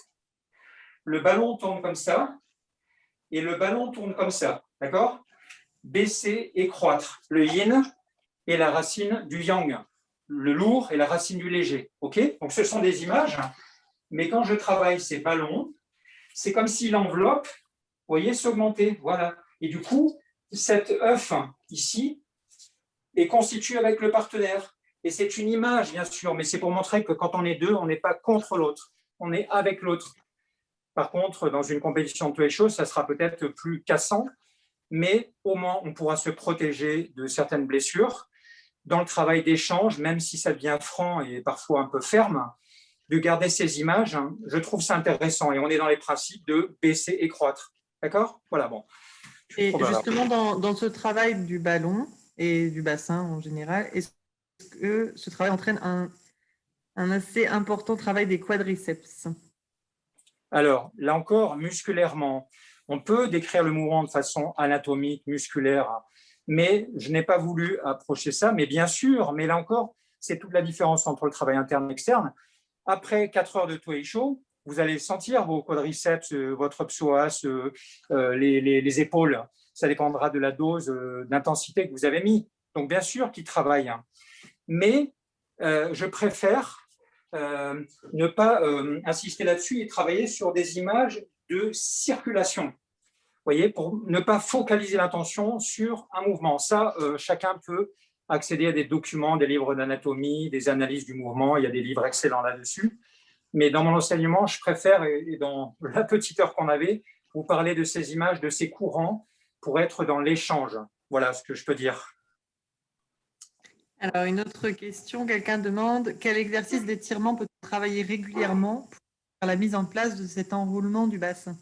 le ballon tourne comme ça et le ballon tourne comme ça, d'accord? Baisser et croître. Le yin est la racine du yang, le lourd est la racine du léger, ok? Donc ce sont des images, mais quand je travaille ces ballons, c'est comme si l'enveloppe, vous voyez, s'augmentait, voilà. Et du coup, cet œuf ici est constitué avec le partenaire. Et c'est une image, bien sûr, mais c'est pour montrer que quand on est deux, on n'est pas contre l'autre, on est avec l'autre. Par contre, dans une compétition de tous les choses, ça sera peut-être plus cassant, mais au moins, on pourra se protéger de certaines blessures. Dans le travail d'échange, même si ça devient franc et parfois un peu ferme, de garder ces images, je trouve ça intéressant. Et on est dans les principes de baisser et croître. D'accord? Voilà, bon. Et justement, dans ce travail du ballon et du bassin en général, est-ce que ce travail entraîne un assez important travail des quadriceps? Alors, là encore, musculairement, on peut décrire le mouvement de façon anatomique, musculaire, mais je n'ai pas voulu approcher ça. Mais bien sûr, mais là encore, c'est toute la différence entre le travail interne et externe. Après 4 heures de Toei Sho, vous allez sentir vos quadriceps, votre psoas, les épaules. Ça dépendra de la dose d'intensité que vous avez mis. Donc, bien sûr qu'ils travaillent. Mais je préfère ne pas insister là-dessus et travailler sur des images de circulation. Vous voyez, pour ne pas focaliser l'attention sur un mouvement. Ça, chacun peut accéder à des documents, des livres d'anatomie, des analyses du mouvement. Il y a des livres excellents là-dessus. Mais dans mon enseignement, je préfère, et dans la petite heure qu'on avait, vous parler de ces images, de ces courants, pour être dans l'échange. Voilà ce que je peux dire. Alors, une autre question, quelqu'un demande quel exercice d'étirement peut-on travailler régulièrement pour faire la mise en place de cet enroulement du bassin?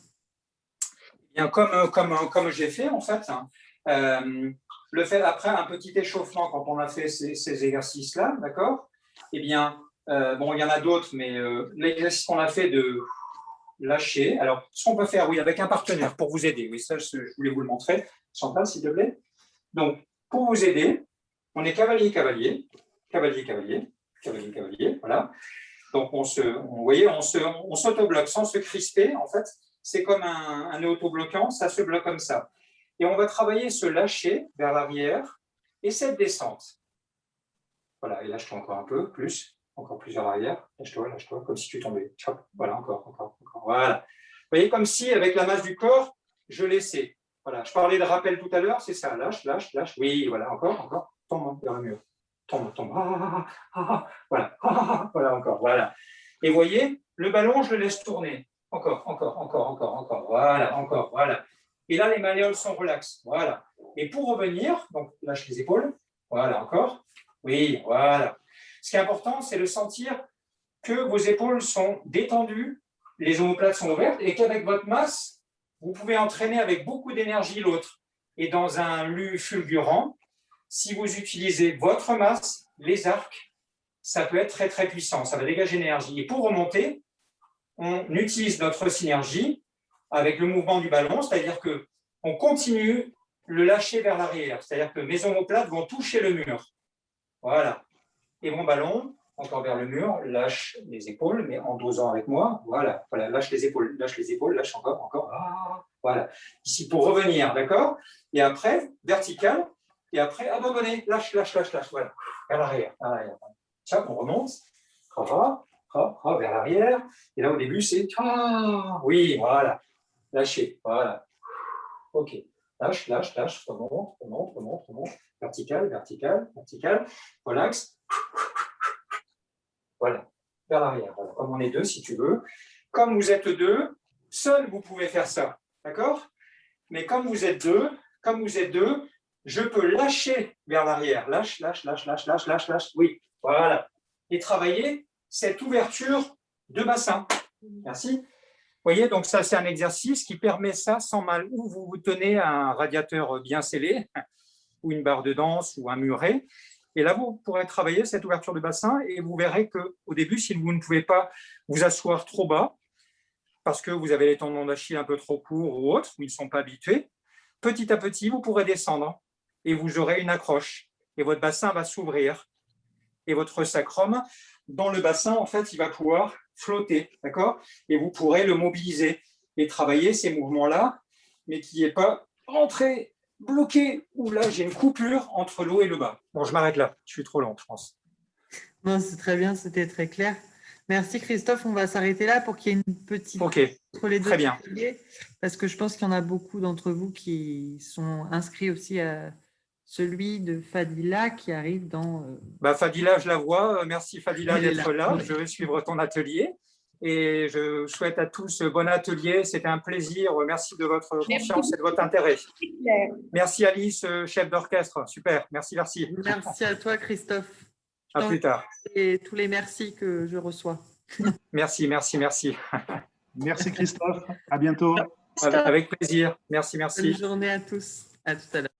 Bien, comme j'ai fait, en fait, le fait après un petit échauffement, quand on a fait ces exercices-là, d'accord? Eh bien, bon, il y en a d'autres, mais l'exercice qu'on a fait de lâcher, alors, ce qu'on peut faire, oui, avec un partenaire pour vous aider, oui, ça, je voulais vous le montrer. Chantal, s'il te plaît. Donc, pour vous aider, on est cavalier, cavalier, cavalier, cavalier, cavalier, voilà. Donc, vous voyez, on s'autobloque sans se crisper, en fait. C'est comme un autobloquant, ça se bloque comme ça. Et on va travailler ce lâcher vers l'arrière et cette descente. Voilà, et lâche-toi encore un peu, encore plus vers l'arrière. Lâche-toi, comme si tu tombais. Voilà, encore. Voilà. Vous voyez, comme si, avec la masse du corps, je laissais. Voilà, je parlais de rappel tout à l'heure, c'est ça. Lâche. Oui, voilà, encore. Tombe vers le mur. Tombe. Voilà. Voilà, encore. Voilà. Et vous voyez, le ballon, je le laisse tourner. Encore. Voilà, encore. Voilà. Et là, les malléoles sont relaxes. Voilà. Et pour revenir, donc lâche les épaules. Voilà, encore. Oui, voilà. Ce qui est important, c'est de sentir que vos épaules sont détendues, les omoplates sont ouvertes et qu'avec votre masse, vous pouvez entraîner avec beaucoup d'énergie l'autre. Et dans un lu fulgurant, si vous utilisez votre masse, les arcs, ça peut être très, très puissant. Ça va dégager l'énergie. Et pour remonter, on utilise notre synergie avec le mouvement du ballon, c'est-à-dire qu'on continue le lâcher vers l'arrière. C'est-à-dire que mes omoplates vont toucher le mur. Voilà. Et mon ballon, encore vers le mur, lâche les épaules, mais en dosant avec moi. Voilà. Lâche les épaules, lâche encore. Ah, voilà. Ici, pour revenir, d'accord? Et après, vertical. Et après, abandonner. Lâche. Voilà. Vers l'arrière. Tiens, on remonte. Vers l'arrière. Et là, au début, c'est oui, voilà. Lâcher. Voilà. OK. Lâche. Remonte. Vertical. Relax. Voilà. Vers l'arrière. Voilà. Comme on est deux, si tu veux. Comme vous êtes deux, seul, vous pouvez faire ça. D'accord? Mais comme vous êtes deux, je peux lâcher vers l'arrière. Lâche. Oui. Voilà. Et travailler cette ouverture de bassin. Merci. Vous voyez, donc ça, c'est un exercice qui permet ça sans mal. Ou vous vous tenez à un radiateur bien scellé, ou une barre de danse, ou un muret. Et là, vous pourrez travailler cette ouverture de bassin et vous verrez qu'au début, si vous ne pouvez pas vous asseoir trop bas, parce que vous avez les tendons d'Achille un peu trop courts ou autres, où ils ne sont pas habitués, petit à petit, vous pourrez descendre et vous aurez une accroche. Et votre bassin va s'ouvrir. Et votre sacrum, dans le bassin, en fait, il va pouvoir flotter, d'accord? Et vous pourrez le mobiliser. et travailler ces mouvements-là, mais qu'il n'y ait pas rentré, bloqué, ou là j'ai une coupure entre le haut et le bas. Bon, je m'arrête là, je suis trop lent, je pense. Non, c'est très bien, c'était très clair. Merci Christophe, on va s'arrêter là pour qu'il y ait une petite Ok, entre les deux très bien. ateliers, parce que je pense qu'il y en a beaucoup d'entre vous qui sont inscrits aussi à celui de Fadila qui arrive dans… Fadila, je la vois. Merci Fadila Elle est d'être là. là. Je vais suivre ton atelier. Et je souhaite à tous bon atelier. C'était un plaisir. Merci de votre confiance et de votre intérêt. Merci Alice, chef d'orchestre. Super. Merci, merci. Merci à toi Christophe. À plus tard. Et tous les merci que je reçois. Merci, merci, merci. Merci Christophe. À bientôt. Avec plaisir. Merci, merci. Bonne journée à tous. À tout à l'heure.